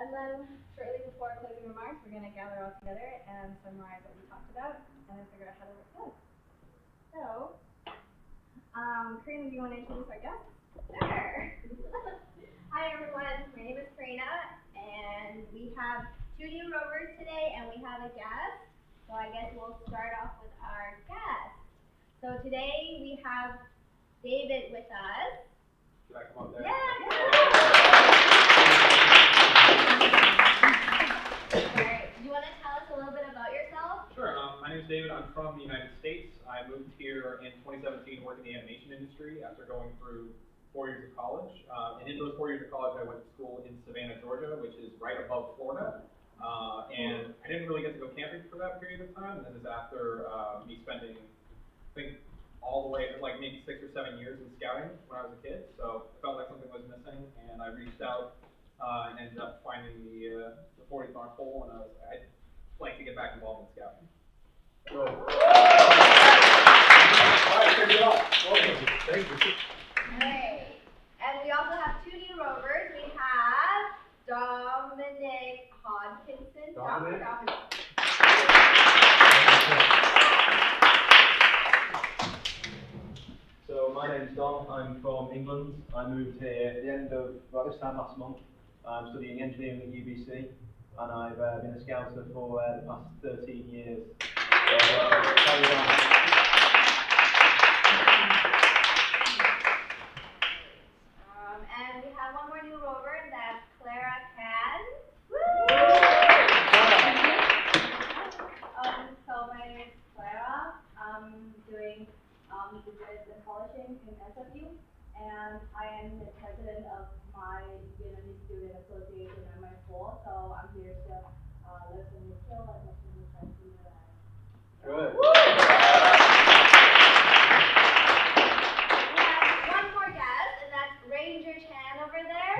And then shortly before closing remarks, we're going to gather all together and summarize what we talked about and then figure out how to work together. So, Karina, do you want to introduce our guest? Sure. Hi everyone, my name is Karina, and we have 2 new rovers today, and we have a guest. So I guess we'll start off with our guest. So today we have David with us. Should I come up there? Yeah. Alright, do you want to tell us a little bit about yourself? Sure. My name is David. I'm from the United States. I moved here in 2017 to work in the animation industry after going through 4 years of college. And in those 4 years of college, I went to school in Savannah, Georgia, which is right above Florida. And I didn't really get to go camping for that period of time. And this is after me spending, I think, all the way, like maybe 6 or 7 years in scouting when I was a kid. So I felt like something was missing, and I reached out and ended up finding the 40th North Pole, and I'd like to get back involved in scouting. Good. All right, good job. Welcome. Thank you. Alright, and we also have 2 new rovers. We have Dominic Hodkinson. Dominic. So my name's Dom, I'm from England. I moved here at the end of, this time last month. I'm studying engineering at UBC, and I've been a scouter for the past 13 years. So, carry on. And we have one more new rover, and that's Clara Can. So my name is Clara. I'm doing business and polishing in SFU, and I am the president of my Vietnamese Student Association at my school. So I'm here to listen to Kill and listen to Francina. Good. We have one more guest, and that's Ranger Chan over there.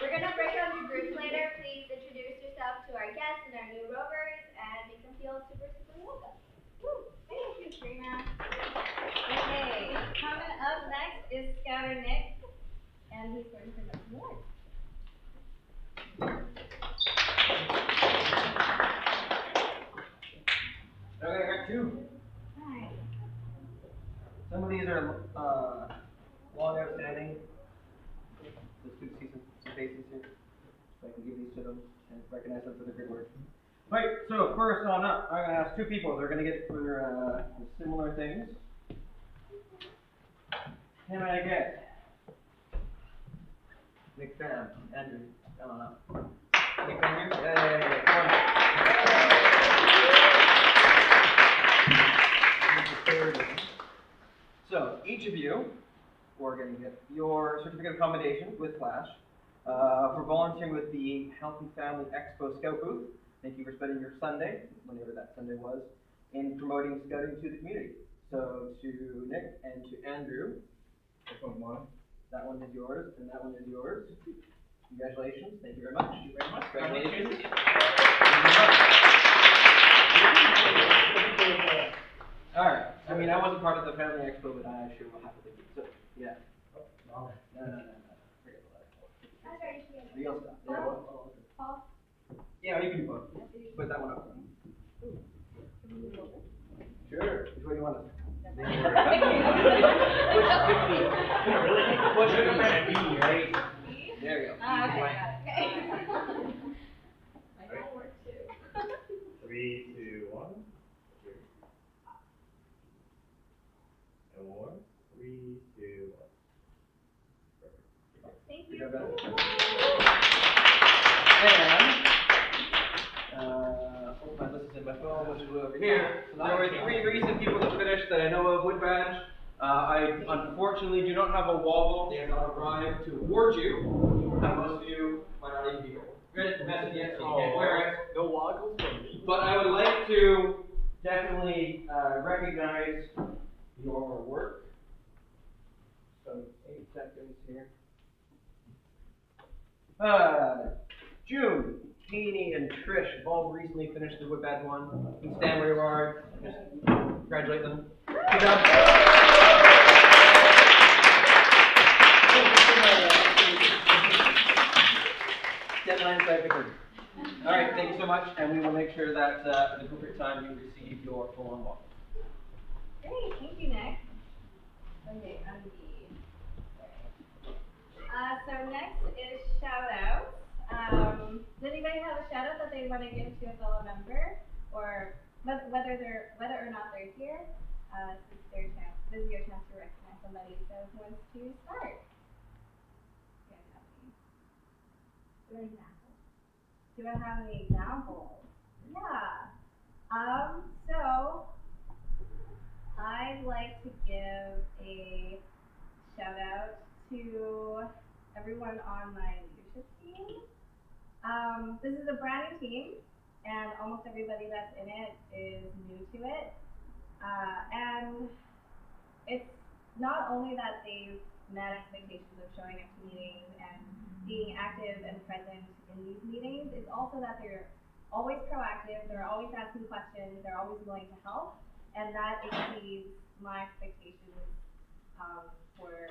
We're gonna break up your groups later. Please introduce yourself to our guests and our new rovers, and make them feel super, super welcome. Woo. Thank you, Karina. Okay, coming up next is Scouter Nick, and he's going to bring up some words. Okay, I got 2. Alright. Some of these are long outstanding. It's good to see some faces here, so I can give these to them and recognize them for their good work. Right, so first on up, I'm going to ask 2 people. They're going to get for similar things. Can I get Nick Pham, Andrew, come on up. Nick Pham here? Yeah, come on. So, each of you are going to get your certificate of commendation with Flash for volunteering with the Health and Family Expo Scout booth. Thank you for spending your Sunday, whenever that Sunday was, in promoting scouting to the community. So, to Nick and to Andrew, this one's mine. That one is yours, and that one is yours. Congratulations. Thank you very much. Thank you very much. Congratulations. All right. I mean, I wasn't part of the Family Expo, but I sure will happily do. So, yeah. No. Forget about that. That's right, you should Real stuff. Yeah. Paul? Yeah, you can do both. Put that one up. Sure. Which way do you want it? Push 50. Right? There you go. Okay, got it. Okay. My phone works too. 3, 2, 1. And one more. 3, 2, 1. Perfect. Thank you. And hold my list is in my phone, which is over here. So there were 3 recent people that finished that I know of with badge. I unfortunately do not have a wobble. They have not arrived to award you. Most of you might not even be vested yet, so you can't wear it. No woggles for me. But I would like to definitely recognize your work. So 8 seconds here. June, Katie, and Trish have all recently finished the Whip Badge 1. You can stand where you are. Just congratulate them. Good job. Deadline's by Victor. All right, thank you so much, and we will make sure that at the appropriate time you receive your full-on walk. Great, thank you, Nick. Okay, so next is shout outs. Does anybody have a shout out that they want to give to a fellow member, or whether or not they're here? This is your chance to recognize somebody. So who wants to start? Do I have any examples? Yeah. So I'd like to give a shout out to everyone on my leadership team. This is a brand new team, and almost everybody that's in it is new to it. And it's not only that they've met expectations of showing up to meetings and being active and present in these meetings, it's also that they're always proactive, they're always asking questions, they're always willing to help, and that exceeds my expectations for,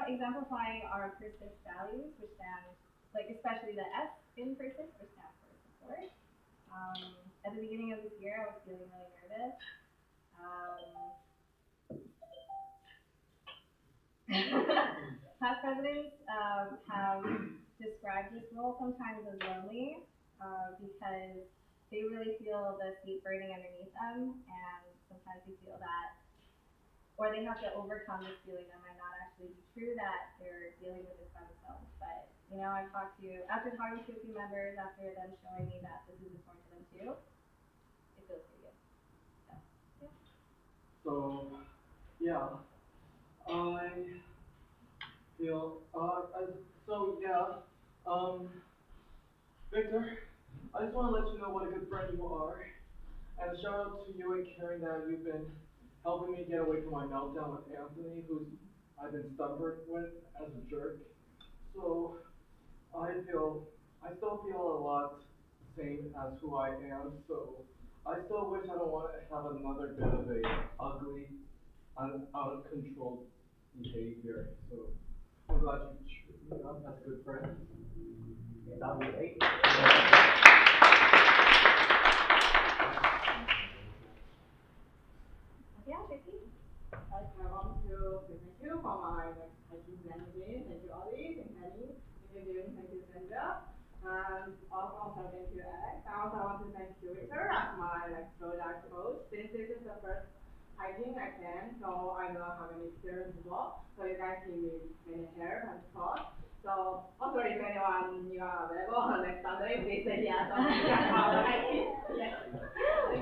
exemplifying our persist values, which stands, especially the S in persist, which stands for support. At the beginning of this year, I was feeling really nervous. Past presidents have described this role sometimes as lonely because they really feel the seat burning underneath them, and sometimes they feel that, or they have to overcome this feeling that might not actually be true, that they're dealing with this by themselves. But, after talking to a few members, after them showing me that this is important to them too, it feels pretty good. So, yeah, I feel, Victor, I just want to let you know what a good friend you are, and a shout out to you and Karen that you've been helping me get away from my meltdown with Anthony, who's I've been stubborn with as a jerk. So, I still feel a lot same as who I am, so I still wish I don't want to have another bit of a ugly, out of control behavior. So I'm glad you treat me up as a good friend. Yeah, that'll be great. Yeah, Vicky? I want to say thank you for my hiking magazine. Thank you, Ollie. Thank you, Penny. Thank you, Thank you, Sandra. And also thank you, Alex. I also want to thank you, Victor, as my product coach. Since this is the first hiking I can, so I don't have any experience before. So you guys give me many help and support. So also if anyone you are available on next Sunday, please say yes. So we can have a hiking. Yes. Thank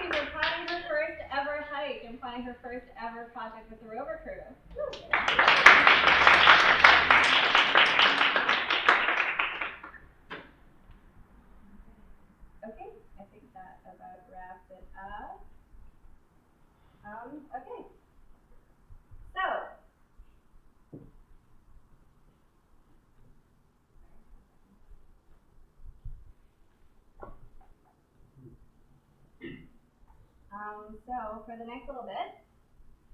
you. We're planning her first ever hike and planning her first ever project with the rover crew. Okay, I think that about wraps it up. Okay. So, for the next little bit,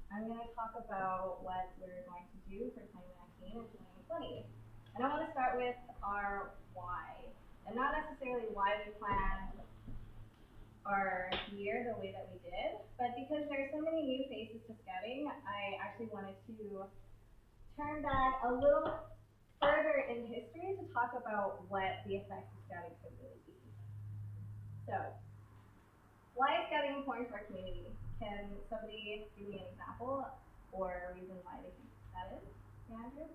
I'm going to talk about what we're going to do for 2019 and 2020. And I want to start with our why. And not necessarily why we planned our year the way that we did, but because there are so many new faces to scouting, I actually wanted to turn back a little further in history to talk about what the effects of scouting could really be. So, why is scouting important to our community? Can somebody give me an example or a reason why they think that is? Andrew?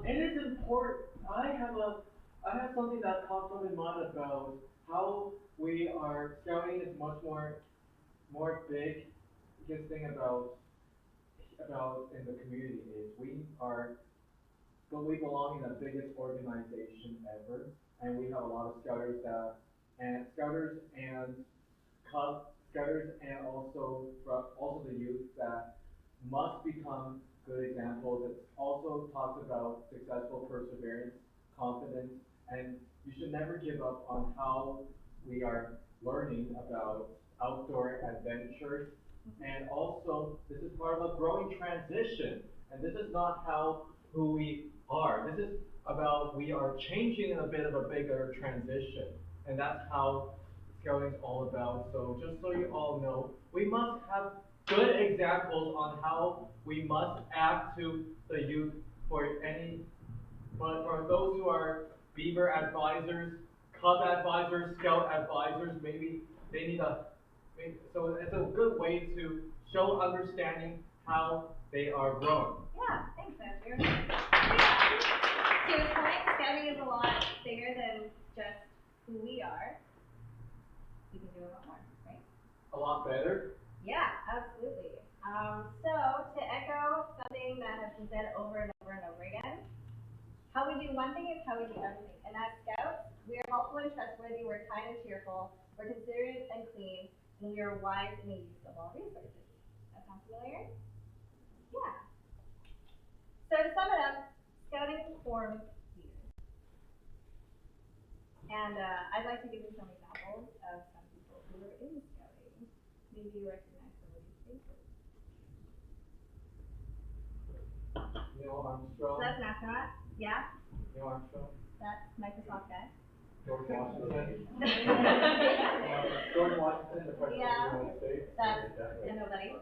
It is important. I have something that popped up in mind about how scouting is much more biggest thing about in the community is we belong in the biggest organization ever, and we have a lot of scouters and scouters and also the youth that must become good examples. It also talks about successful perseverance, confidence, and you should never give up on how we are learning about outdoor adventures. And also, this is part of a growing transition. And this is not who we are. This is about we are changing in a bit of a bigger transition. And that's how Scouting is all about. So just so you all know, we must have good examples on how we must act to the youth but for those who are Beaver advisors, Cub advisors, Scout advisors, maybe they need so it's a good way to show understanding how they are grown. Yeah, thanks, Andrew. Yeah. To his point, scouting is a lot bigger than just who we are. We can do a lot more, right? A lot better. Yeah, absolutely. So to echo something that has been said over and over and over again, how we do one thing is how we do everything. And as scouts, we are helpful and trustworthy, we're kind and cheerful, we're considerate and clean, and we are wise in the use of all resources. That sound familiar? Yeah. So to sum it up, scouting forms leaders. And I'd like to give you some examples of some people who were in scouting. Maybe you recognize some of these faces. Neil So Armstrong. that's an astronaut. Yeah. Neil Armstrong. That's Microsoft guy. George Washington. George Washington, the President Yeah. of the United States. That's a nobody.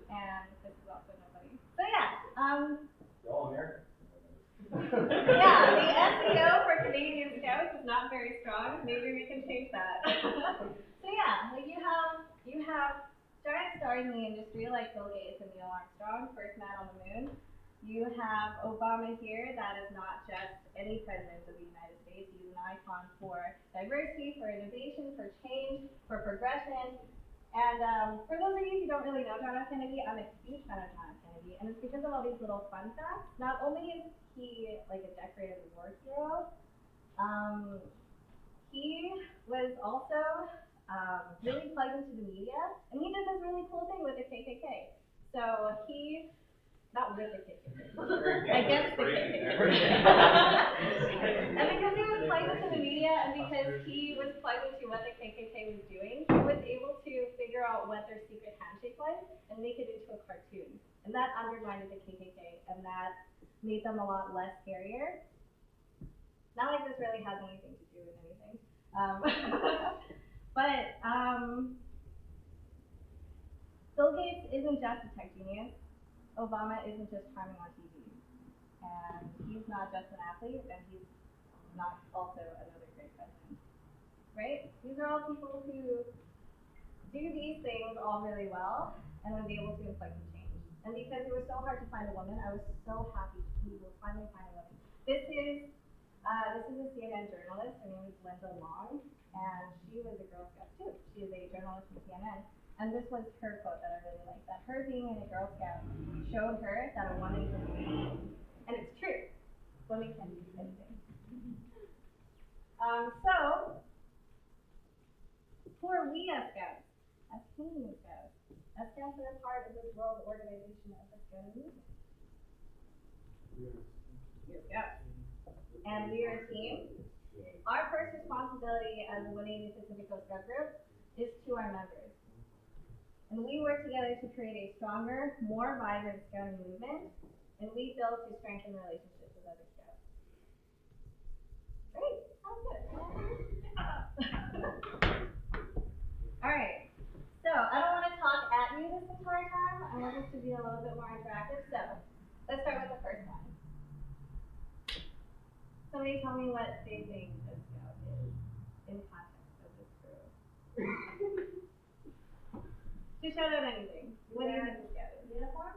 And this is also nobody. So yeah, They're all American. yeah, the SEO for Canadian Scouts is not very strong. Maybe we can change that. So yeah, like you have giant stars in the industry like Bill Gates and Neil Armstrong, first man on the moon. You have Obama here, that is not just any president of the United States. He's an icon for diversity, for innovation, for change, for progression. And for those of you who don't really know John F. Kennedy, I'm a huge fan of John F. Kennedy, and it's because of all these little fun facts. Not only is he like a decorated war hero, he was also really plugged into the media, and he did this really cool thing with the KKK. So he, not with the KKK, against the KKK. And because he was plugged into the media, and because he was plugged into what the KKK was doing, he was able to figure out what their secret handshake was and make it into a cartoon. And that undermined the KKK, and that made them a lot less scarier. Not like this really has anything to do with anything. But Bill Gates isn't just a tech genius. Obama isn't just charming on TV. And he's not just an athlete, and he's not also another great president. Right? These are all people who do these things all really well and would be able to inflect some change. And because it was so hard to find a woman, I was so happy we will finally find a woman. This is a CNN journalist. Her name is Linda Long, and she was a Girl Scout too. She is a journalist from CNN. And this was her quote that I really like, that her being in a Girl Scout showed her that a woman can do anything. And it's true. Women can do anything. So, who are we as Scouts? As Canadian Scouts? As Scouts that are part of this world organization of the Scouting movement. We're Scouts. And we are a team. Our first responsibility as the 180 Pacific Coast Scout Group is to our members. And we work together to create a stronger, more vibrant scouting movement, and we build to strengthen relationships with other scouts. Great, sounds good. All right, so I don't want to talk at you this entire time. I want this to be a little bit more interactive. So let's start with the first one. Somebody tell me what they think a scout is in context of this group. Just shout out anything. What do you think of scout is? Uniform?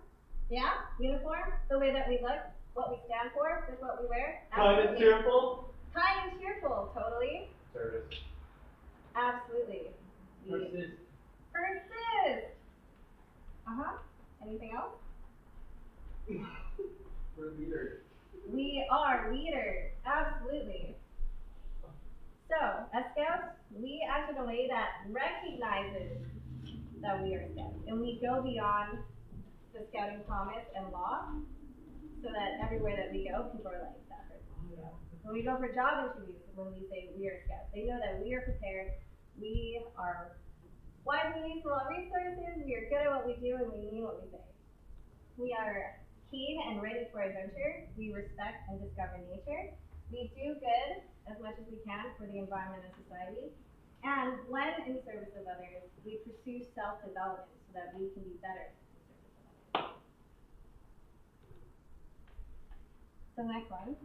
Yeah? Uniform? The way that we look? What we stand for? Just what we wear? Kind and cheerful. Kind and cheerful, totally. Service. Absolutely. Persist. Persist! Uh-huh. Anything else? We're leaders. We are leaders. Absolutely. So, as scouts, we act in a way that recognizes that we are scouts, and we go beyond the scouting promise and law, so that everywhere that we go, people are like, that person's a scout. When we go for job interviews, when we say we are scouts, they know that we are prepared, we are wisely useful of resources, we are good at what we do, and we mean what we say. We are keen and ready for adventure. We respect and discover nature. We do good as much as we can for the environment and society. And when in service of others, we pursue self-development so that we can be better in service of others. So next one,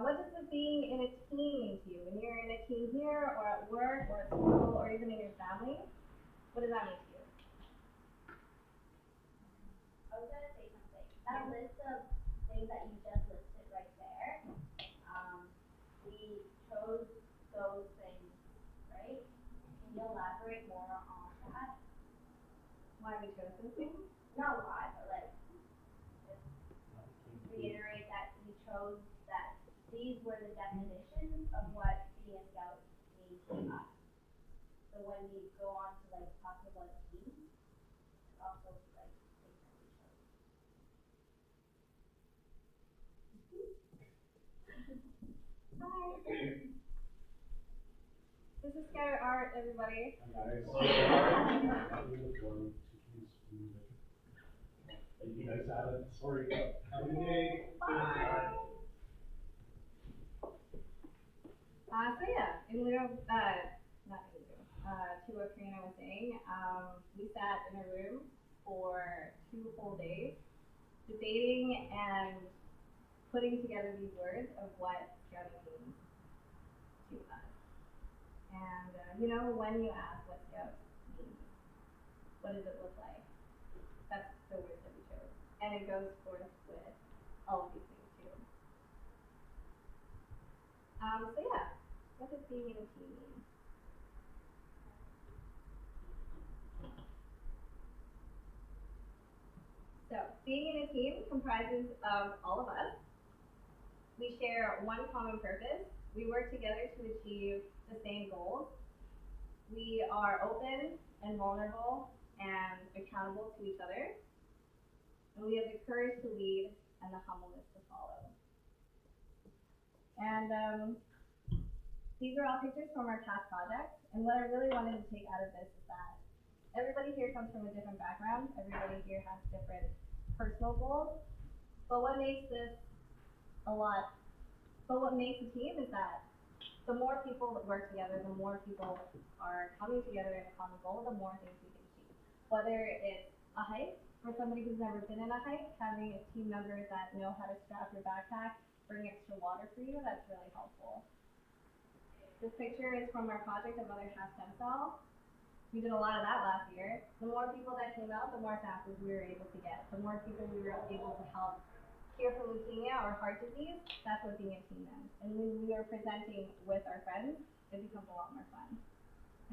what does it being in a team mean to you? When you're in a team here, or at work, or at school, or even in your family, what does that mean to you? I was gonna say something. That list of things that you just listed right there, we chose those things, right? Can you elaborate more on that? Why we chose those things? Not why, but like, just reiterate that we chose that these were the definitions of what being a scout means to us. So when we go on to like talking about teams, it's also like things that we chose. Hi. This is Skylar Art, everybody. Nice. Thank you guys, Adam. Sorry. Have a good day. Bye. So yeah, in lieu of, not in lieu, to what Karina was saying, we sat in a room for 2 whole days, debating and putting together these words of what scouting means to us. And, when you ask what scouts means, what does it look like? That's the words that we chose. And it goes forth with all of these things too. So yeah, what does being in a team mean? So, being in a team comprises of all of us. We share one common purpose. We work together to achieve the same goals. We are open and vulnerable and accountable to each other. And we have the courage to lead and the humbleness to follow. And these are all pictures from our past projects. And what I really wanted to take out of this is that everybody here comes from a different background. Everybody here has different personal goals. But what makes a team is that the more people that work together, the more people are coming together in a common goal, the more things we can achieve. Whether it's a hike, for somebody who's never been in a hike, having a team members that know how to strap your backpack, bring extra water for you, that's really helpful. This picture is from our project of Other Half Stem Cell. We did a lot of that last year. The more people that came out, the more samples we were able to get. The more people we were able to help cure from leukemia or heart disease, that's what being a team is. And when we are presenting with our friends, it becomes a lot more fun.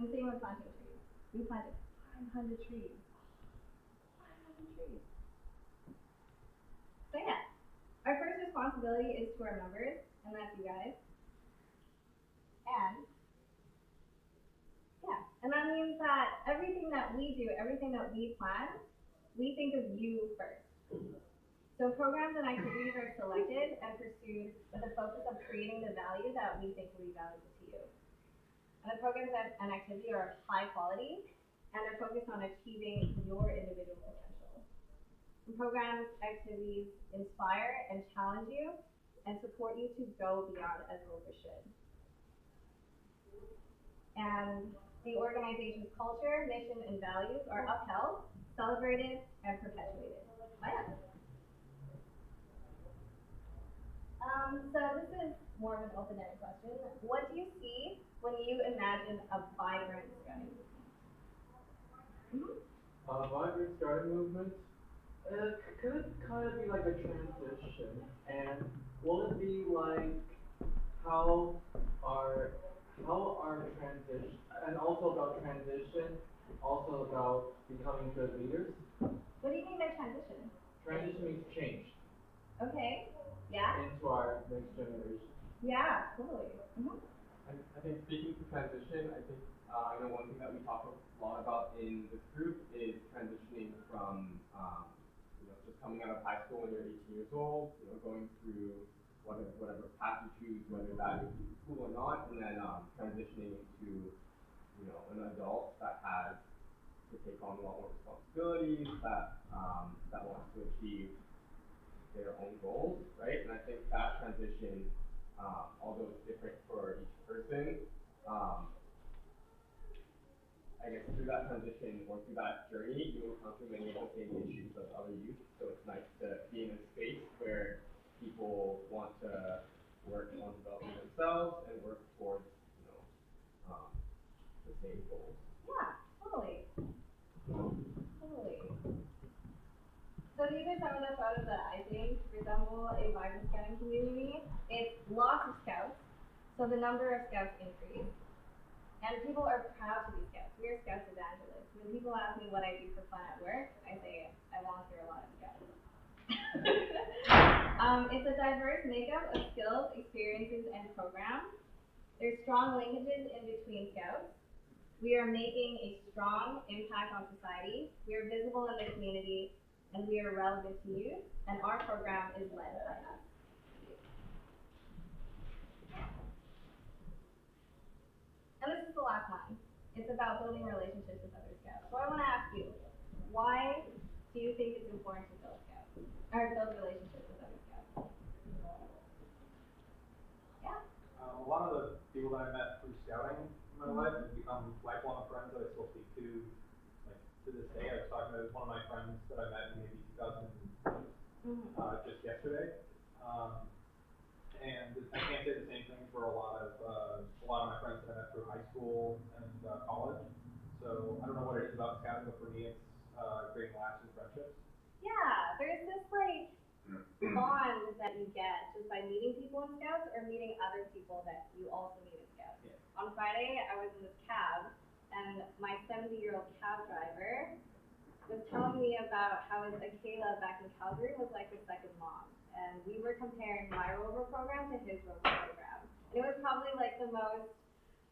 And same with planting trees. We planted 500 trees. 500 trees. So yeah, our first responsibility is to our members, and that's you guys. And that means that everything that we do, everything that we plan, we think of you first. So programs and activities are selected and pursued with a focus of creating the value that we think will be valuable to you. And the programs and activities are high quality and are focused on achieving your individual potential. The programs, activities inspire and challenge you and support you to go beyond as Rover should. And the organization's culture, mission, and values are upheld, celebrated, and perpetuated. So this is more of an open-ended question. What do you see when you imagine a vibrant scouting movement? Vibrant scouting movement, could it kind of be like a transition? And will it be like how our transition, and also about transition, also about becoming good leaders? What do you mean by transition? Transition means change. Okay. Yeah? Into our next generation. Yeah, totally. I think speaking to transition, I know one thing that we talk a lot about in this group is transitioning from, just coming out of high school when you're 18 years old, going through whatever path you choose, whether that is school or not, and then transitioning into, an adult that has to take on a lot more responsibilities, that wants to achieve their own goals, right? And I think that transition, although it's different for each person, I guess through that transition or through that journey, you encounter many of the same issues of other youth. So it's nice to be in a space where people want to work on developing themselves and work towards, the same goals. Yeah, totally. Totally. So these are some of the photos that I think resemble a vibrant scouting community. It's lots of scouts, so the number of scouts increased. And people are proud to be scouts. We are scouts evangelists. When people ask me what I do for fun at work, I say I volunteer a lot at scouts. It's a diverse makeup of skills, experiences, and programs. There's strong linkages in between scouts. We are making a strong impact on society. We are visible in the community, and we are relevant to youth, and our program is led by us. And this is the last line. It's about building relationships with other scouts. So I want to ask you, why do you think it's important to build relationships with other scouts? Yeah. A lot of the people that I met through scouting in my life have become lifelong friends that I still speak to, like to this day. I was talking to one of my friends that I met in maybe 2000, just yesterday. And I can't say the same thing for a lot of my friends that I met through high school and college. So I don't know what it is about scouting, but for me, it's creating lasting friendships. Yeah, there's this like bond that you get just by meeting people in scouts or meeting other people that you also meet in scouts. Yeah. On Friday, I was in this cab, and my 70-year-old cab driver was telling me about how his Akela back in Calgary was like his second mom. And we were comparing my rover program to his rover program. And it was probably like the most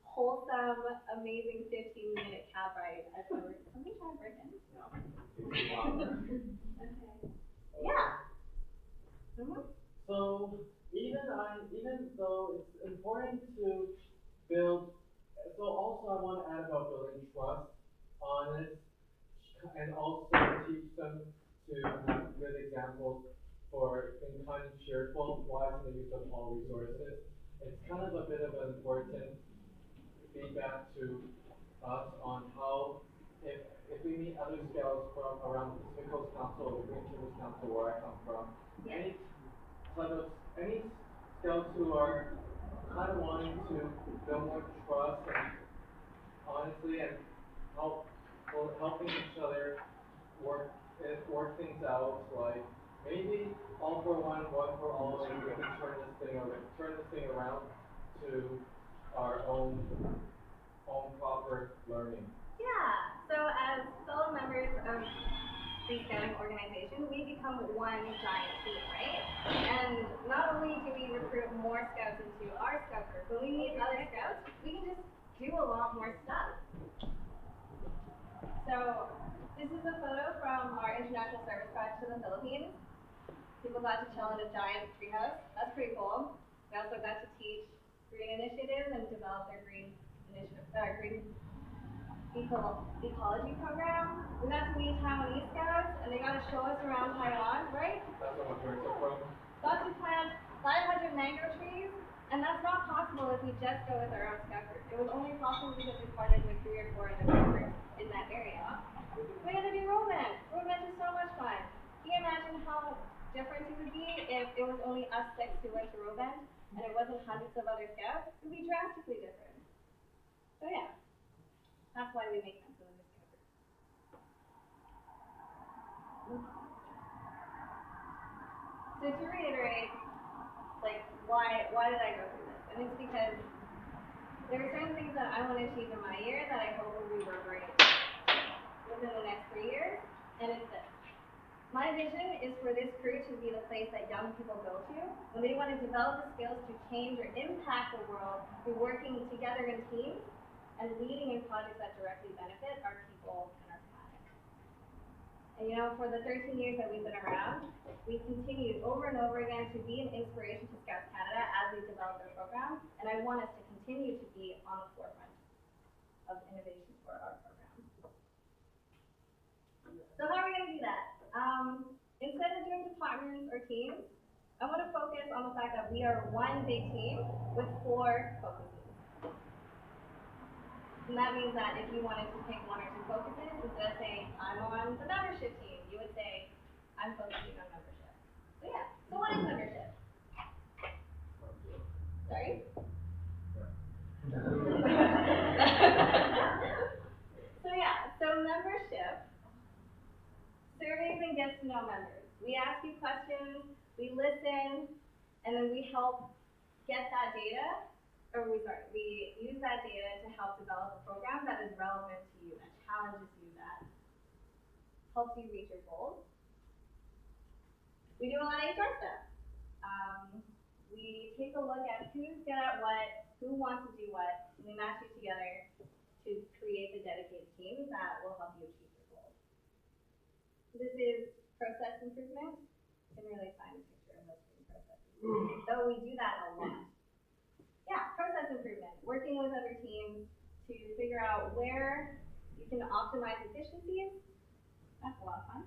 wholesome, amazing 15-minute cab ride I've ever. Somebody trying to break in? No. Okay. Yeah. So even though it's important to build, so also I want to add about building trust, honest, and also teach them to have good examples for being kind and cheerful, wise in the use of all resources. It's kind of a bit of an important feedback to us on how if we meet other scouts from around the Pacific Coast Council or the Green Timbers Council where I come from, any scouts who are kind of wanting to build more trust and honestly and helping each other work things out, like maybe all for one for all, and we can turn this thing around to our own proper learning. Yeah. So as fellow members of the scouting organization, we become one giant team, right? And not only do we recruit more scouts into our scout group, when we meet other scouts, we can just do a lot more stuff. So this is a photo from our international service project to the Philippines. People got to chill in a giant treehouse. That's pretty cool. We also got to teach green initiatives and develop their green ecology program. We got to meet Taiwanese scouts, and they got to show us around Taiwan, right? That's where my parents are from. Got to plant 500 mango trees, and that's not possible if we just go with our own scout group. It was only possible because we partnered with 3 or 4 other scout groups in that area. We got to do road band. Road band is so much fun. Can you imagine how different it would be if it was only us 6 who went to road band, and it wasn't hundreds of other scouts? It would be drastically different. So yeah. That's why we make them so in this group. So to reiterate, like why did I go through this? And it's because there are certain things that I want to achieve in my year that I hope will reverberate within the next 3 years, and it's this. My vision is for this crew to be the place that young people go to when they want to develop the skills to change or impact the world through working together in teams and leading in projects that directly benefit our people and our planet. And for the 13 years that we've been around, we've continued over and over again to be an inspiration to Scouts Canada as we develop our program, and I want us to continue to be on the forefront of innovation for our program. So how are we gonna do that? Instead of doing departments or teams, I want to focus on the fact that we are one big team with 4 focuses. And that means that if you wanted to pick 1 or 2 focuses, instead of saying, I'm on the membership team, you would say, I'm focusing on membership. So yeah, so what is membership? Sorry? So yeah, so membership, surveys and gets to know members. We ask you questions, we listen, and then we help get that data, we use that data to help develop a program that is relevant to you, that challenges you, that helps you reach your goals. We do a lot of HR stuff. We take a look at who's good at what, who wants to do what, and we match you together to create the dedicated team that will help you achieve your goals. This is process improvement. You can really find a picture of us doing process improvement. So we do that a lot. Yeah, process improvement. Working with other teams to figure out where you can optimize efficiencies. That's a lot of fun.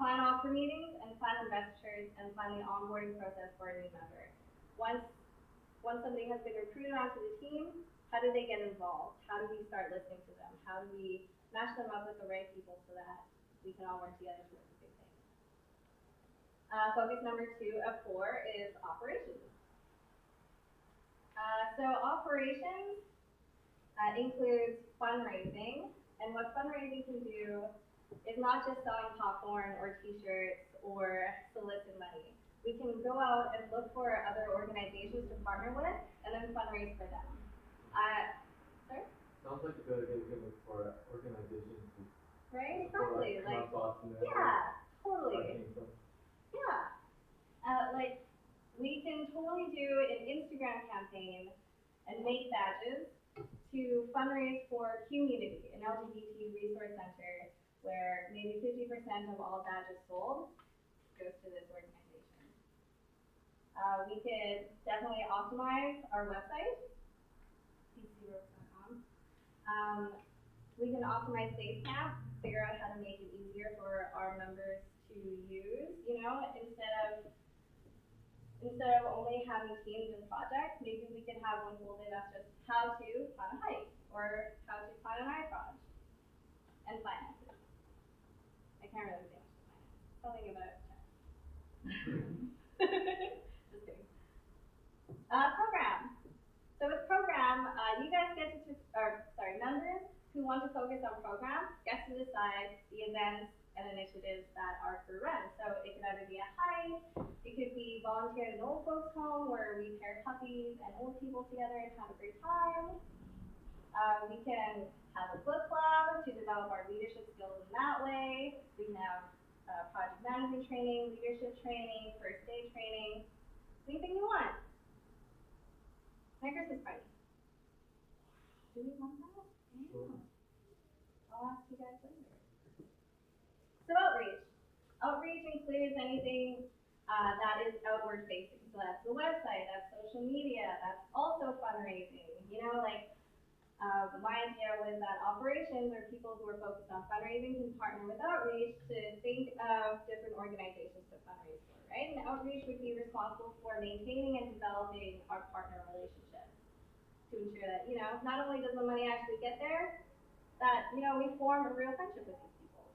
Plan offer meetings and plan investitures and plan the onboarding process for a new member. Once somebody has been recruited onto the team, how do they get involved? How do we start listening to them? How do we match them up with the right people so that we can all work together towards the big thing? Focus number 2 of 4 is operations. So operations includes fundraising, and what fundraising can do is not just selling popcorn or t-shirts or solicit money. We can go out and look for other organizations to partner with and then fundraise for them. Sorry? Sounds like a good idea to look for organizations to Right? support, Exactly. like, Boston and Yeah, totally. Kingston. Yeah. We can totally do an Instagram campaign and make badges to fundraise for community, an LGBT resource center where maybe 50% of all badges sold goes to this organization. We could definitely optimize our website, pcworks.com. We can optimize Basecamp, figure out how to make it easier for our members to use, instead of only having teams and projects, maybe we can have one folder that's just how to plan a hike or how to plan an iProj and finances. I can't really say much to finance. Something about checks. Just kidding. Program. So with program, you guys get to, members who want to focus on program get to decide the events and initiatives that our crew runs. So it could either be a hike, it could be volunteer at an old folks home where we pair puppies and old people together and have a great time. We can have a book club to develop our leadership skills in that way. We can have project management training, leadership training, first aid training, anything you want. My Christmas party. Do you want that? Yeah. I'll ask you guys later. So outreach. Outreach includes anything that is outward facing. So that's the website, that's social media, that's also fundraising. My idea was that operations or people who are focused on fundraising can partner with outreach to think of different organizations to fundraise for, right? And outreach would be responsible for maintaining and developing our partner relationships to ensure that, not only does the money actually get there, that, we form a real friendship with these people.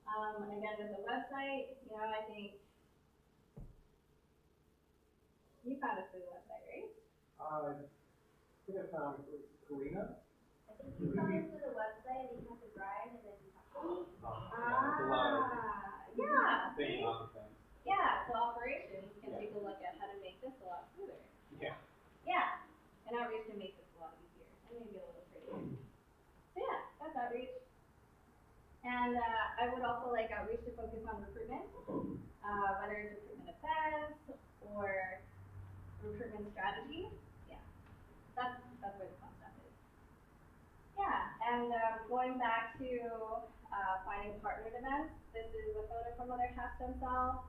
Again, with the website, I think you found us through the website, right? I think I found Karina. I think you come into the website and you have to drive and then you have to. Yeah. Thinking on things. Yeah, so operations can take a look at how to make this a lot smoother. Yeah. Yeah, and outreach can make this a lot easier and maybe a little prettier. So yeah, that's outreach. And I would also like outreach to focus on recruitment, whether it's recruitment events or recruitment strategy. Yeah, that's where the fun stuff is. Yeah, and going back to finding partnered events, this is a photo from Mother Half Stem Cell.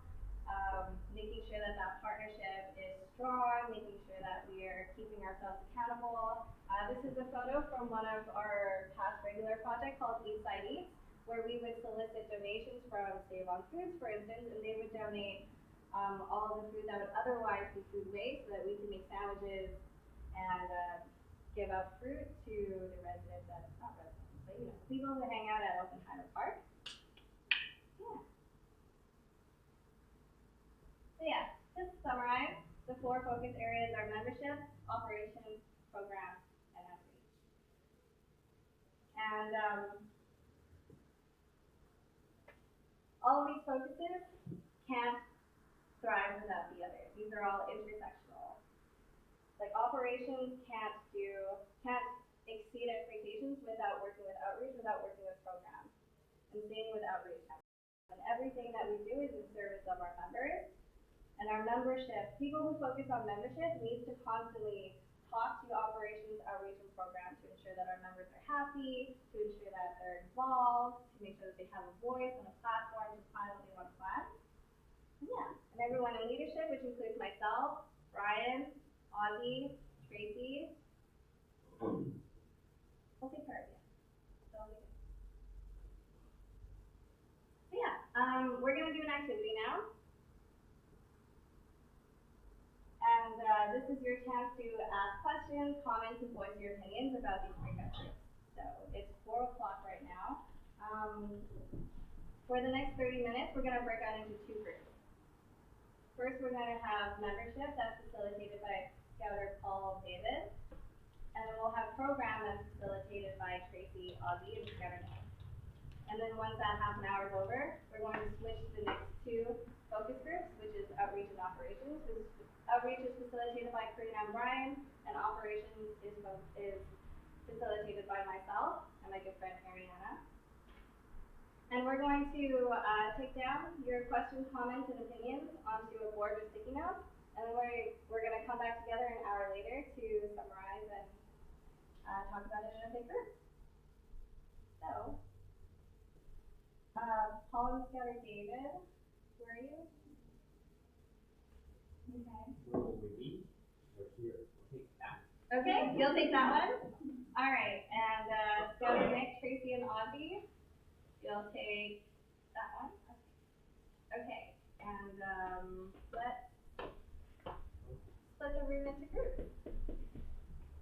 making sure that that partnership is strong, making sure that we are keeping ourselves accountable. This is a photo from one of our past regular projects called Eat Side Eats, where we would solicit donations from Save on Foods, for instance, and they would donate all of the food that would otherwise be food waste so that we can make sandwiches and give out fruit to the residents, not residents, but people who hang out at Oppenheimer Park. Yeah. So yeah, just to summarize, the 4 focus areas are membership, operations, programs, and outreach. And all of these focuses can't thrive without the others. These are all intersectional. Like operations can't exceed expectations without working with outreach, without working with programs. And same with outreach. And everything that we do is in service of our members. And our membership, people who focus on membership need to constantly talk to operations, outreach, and programs to ensure that our members are happy, to ensure that they're involved, to make sure that they have a voice and a platform to plan what they want to plan. And yeah, and everyone in leadership, which includes myself, Brian, Ozzy, Tracy. We'll take care of you. So yeah, we're gonna do an activity now. And this is your chance to ask questions, comments, and voice your opinions about these breakout groups. So it's 4 o'clock right now. For the next 30 minutes, we're going to break out into 2 groups. First, we're going to have membership that's facilitated by Scouter Paul David. And then we'll have program that's facilitated by Tracy, Ozzy, and Scouter Nick. And then once that half an hour is over, we're going to switch to the next 2 focus groups, which is outreach and operations. Outreach is facilitated by Karina and Brian, and operations is facilitated by myself and my good friend Mariana. And we're going to take down your questions, comments, and opinions onto a board with sticky notes, and then we're going to come back together an hour later to summarize and talk about it in a big group. So, Paul and Scouter David, where are you? Okay. Where will we be? We're here. We'll take that. Okay, you'll take that one? All right, and Scouter Nick, Tracy, and Ozzy, you'll take that one? Okay, and let's split the room into groups.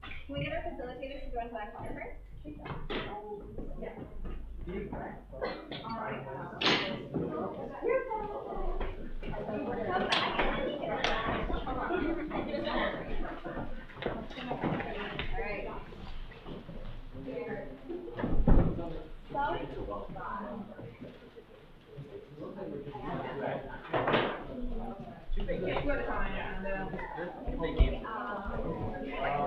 Can we get our facilitators to go into that corner first? Yeah. Come back. Alright.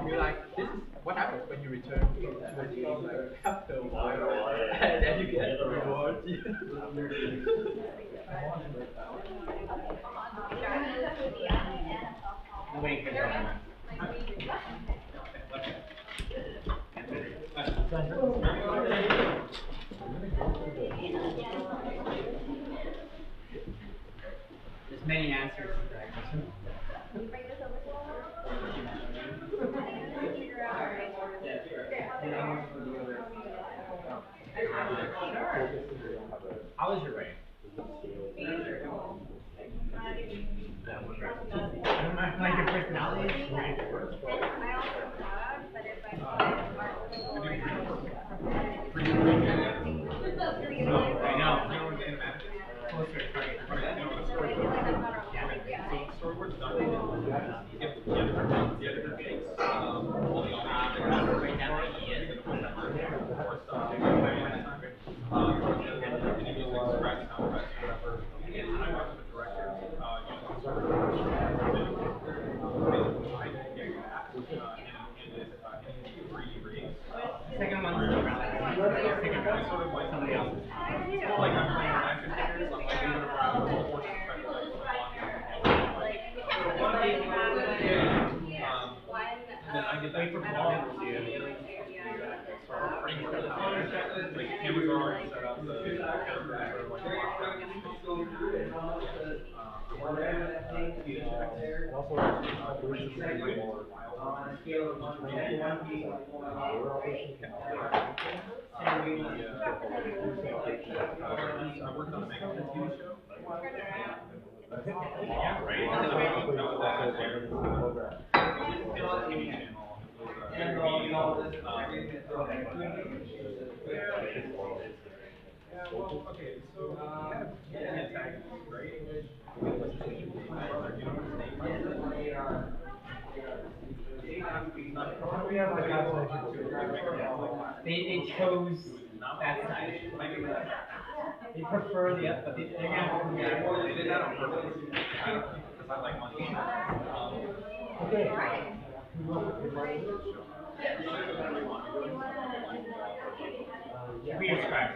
You're like, this is what happens when you return to a game like after a while, and then you get the reward. There's many answers to that question. Can you bring this over to figure out our How was your rain? Like your personality is great. I also thought that if I I know. Closer to target. Storyboard's done. You get the other gigs. All the other Right now, he is. And also, operations can be more, On a scale of 1 to 10, 1 being like where 1. operation can help. I worked on a Mexican TV show. Yeah, right. And all this, everything that's going on. Yeah, well, okay, so, yeah, right? We have like They chose that side. They prefer the, but they're gonna. They did that on purpose. Because I like money. Okay. We describe.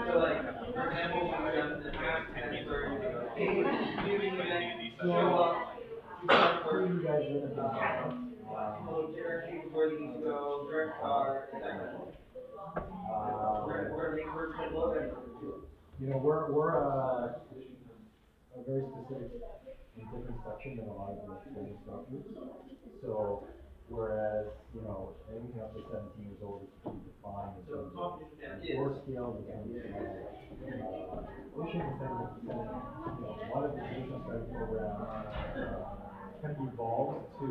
So like, for example, when we're done the draft, and we're giving you that, show up, Who you guys in little directions where these go, direct car, and that kind of thing. Where they first can look and. You know, we're a very specific and different section than a lot of the training structures. So, whereas, you know, anything up to 17 years old is pretty defined in terms of core scale, in terms of, tuition incentive, you know, a lot of the traditional study program, kind of evolves to,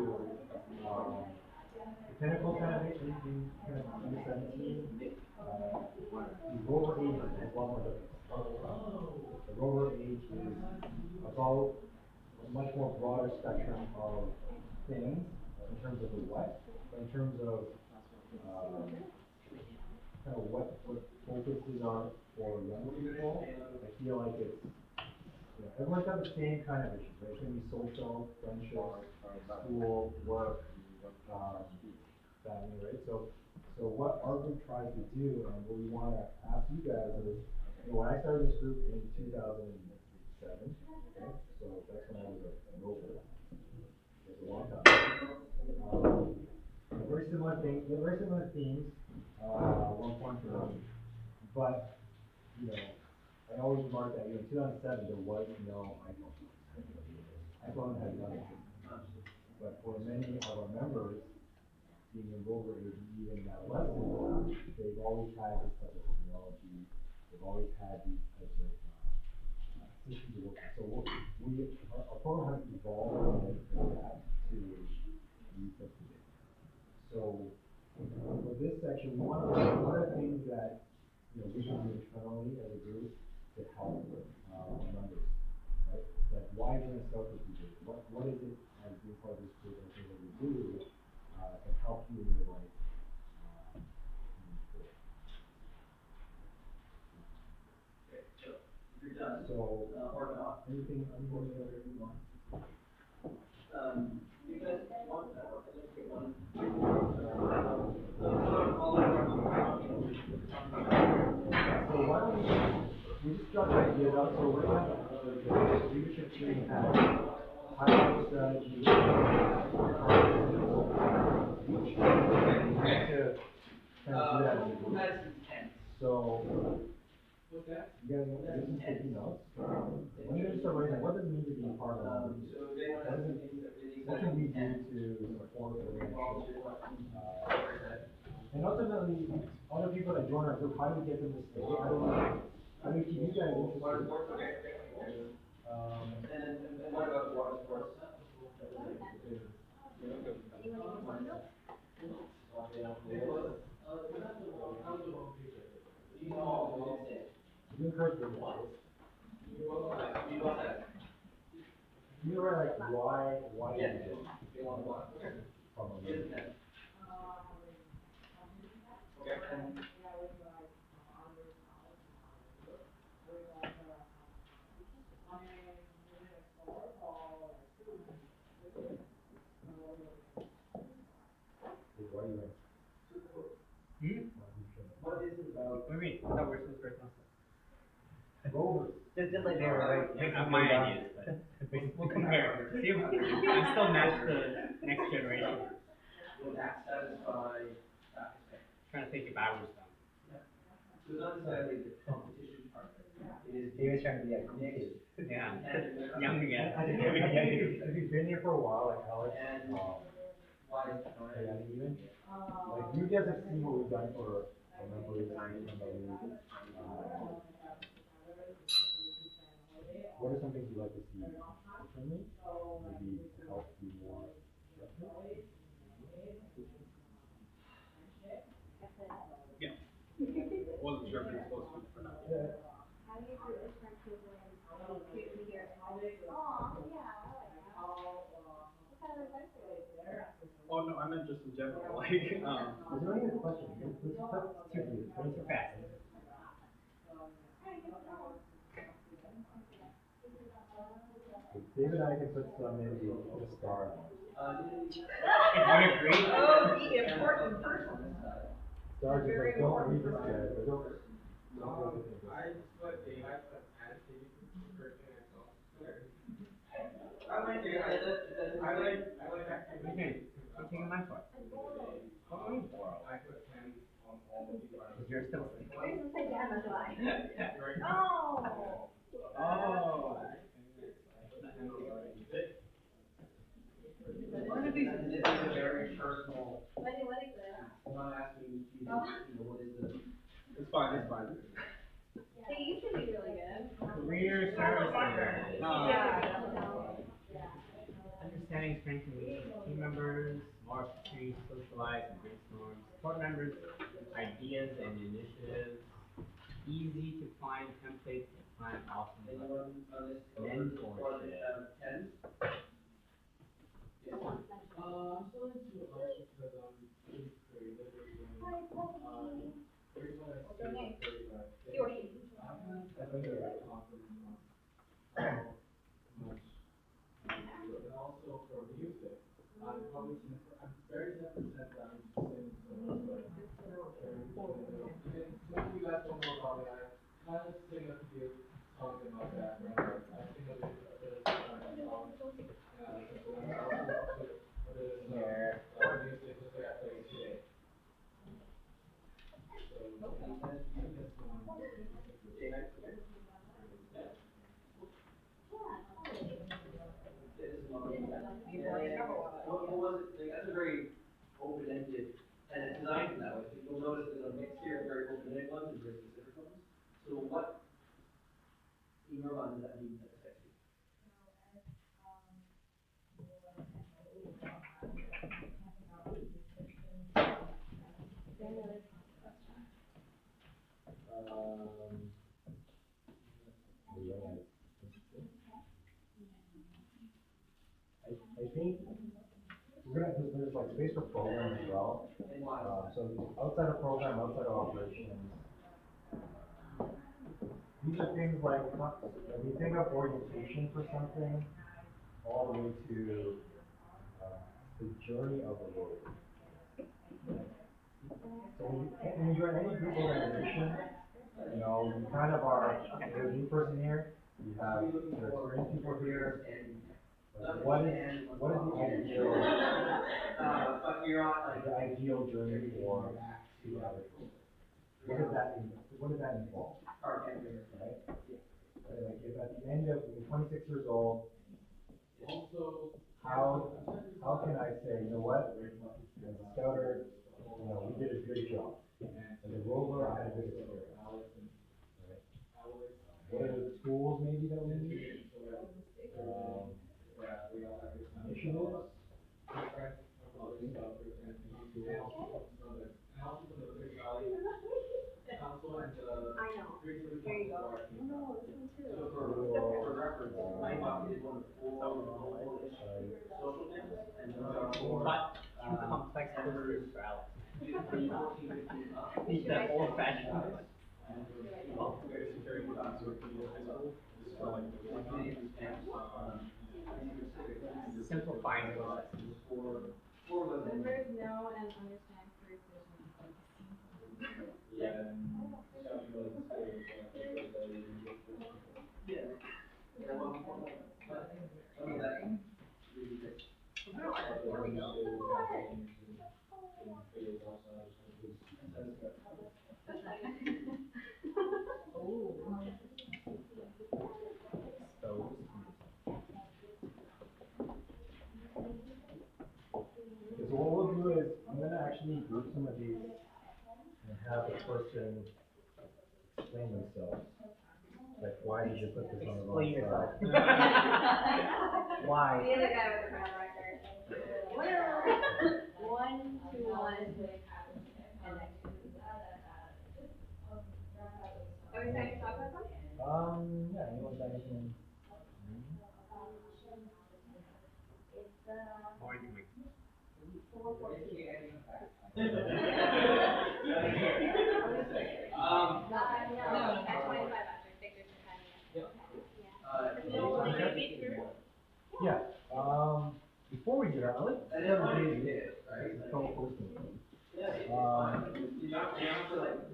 the pinnacle kind of anything kind of under 17, the rover age is a lot more different. The rover age is about a much more broader spectrum of things in terms of the what, but in terms of kind of what focuses are for younger people. I feel like it's, you know, everyone's got the same kind of issues, right? It's gonna be social, friendships, school, work, family, right? So what our group tries to do, and what we want to ask you guys is, you know, when I started this group in 2007, okay, so that's when I was a rover. It's a long time. Very similar things, very similar themes, one point for me. But, you know, I always remark that, you know, in 2007, there was no iPhone. iPhone had nothing. But for many of our members, being in rover age, even adolescents, they've always had this type of technology. They've always had these types of systems to work with. So our program has evolved and adapted to these types of things. So for this section, we want to look at what are things that, you know, we can do internally as a group to help our members, right? Like, why are we going to start this group? What is it as being part of this group and things that we do to help you in your life? You're done. So, Or not. anything that you want? You guys want that, let's get one. So why don't we just jot the ideas out, so we're gonna have the leadership team have highlight strategy. Each to kind of do that as a group. So, you guys want to do some taking notes? When you start writing, what does it mean to be part of our group? What can we do to support the relationship? And ultimately, other people that join our group, how do we get them to stay? How do we keep you guys interested? And what about the water sports? You encourage them. You were like, why do you do it? Probably. Why do you What is it about? What do you mean? I thought we were supposed to write something. Rovers. Just like they were like, my ideas, but we'll compare. See if we can still match the next generation. Will that satisfy, Trying to think if I was them. So it's not necessarily the competition part. It is. He was trying to be like, yeah, young again. I think if you've been here for a while, like Alex, And why is that? and even, like you guys have seen what we've done for a number of times in the league. What are some things you'd like to see differently? Maybe to help you more productive? Yeah. Wasn't sure if it was supposed to be for now. Yeah. How do you do different people in we hear, oh, yeah, I like that. What kind of advice are you? Oh, no, I meant just in general, like, Is there any other questions? Let's put two for you, finish it fast. David and I can put some maybe put a star on it. I agree. Oh, the important person. Stars, just like, don't read this guy, but don't read this. I put Dave, I put annotated person and so. I like it. I like activity. Okay, I'm taking my part. I put 10 on all of these. Because you're still. Where's the pajamas line? Right. Oh. oh. One of these is a very personal. What is it? I'm not asking you to, what is the. It's fine, it's fine. Hey, you should be really good. Career service leader. Yeah. Understanding strengths and weaknesses of team members, more opportunities to socialize and brainstorm, support members, ideas and initiatives, easy to find templates and find awesome Anyone on this? mentorship. 10? I'm still into art because I'm pretty creative and, Hi, Puppy. here's what I What's your name? see. He or she? I'm not very confident on how much I do, and also for music, I'm probably, I'm very 10% that I'm just singing so much, but even maybe you guys don't know about me, I kind of sing a few songs in my background, like I sing a bit of songs, and I also put a bit of music just like I play today. So, that's one. What was it, like, that's a very open-ended, and it's designed that way, you'll notice there's a mix here of very open-ended ones and very specific ones. So what, in your mind, does that mean that affects you? I think we're gonna, there's like space for program as well. And why? So outside of program, outside of operations, these are things like, when you think of orientation for something, all the way to, the journey of the road. So when you join any group organization, you know, you kind of are, there's a new person here, you have your experienced people here, like, what is the ideal, But you're on, the ideal journey for the average person? What does that involve? Right? Right, like if at the end of, when you're 26 years old, Also, how can I say, you know what, as a scouter, you know, we did a good job. As a rover, I had a good experience. Right? What are the tools maybe that we need? Initiatives? I know. There you go. Oh, no, this one too. so for reference, my bucket is one of 4 social things, and those are 4. But too complex posters for Alex. 14, 15 up. He's the old fashioned. Very security class with me in high school. Just for like, Simplifying the lessons. For women. Members know and understand precision. Yeah. Yeah. Yeah, well, but, I mean, that really gets. There we go. group some of these and have the person explain themselves. Like, why did you put this on the wrong Explain yourself. side? Why? The other guy with the brown record. Well, 1 to 1 connection. Are we starting to talk about something? Yeah, anyone got anything? More into my No, at 25 after stickers and pennies. Yeah, before we do that, I like co-hosting.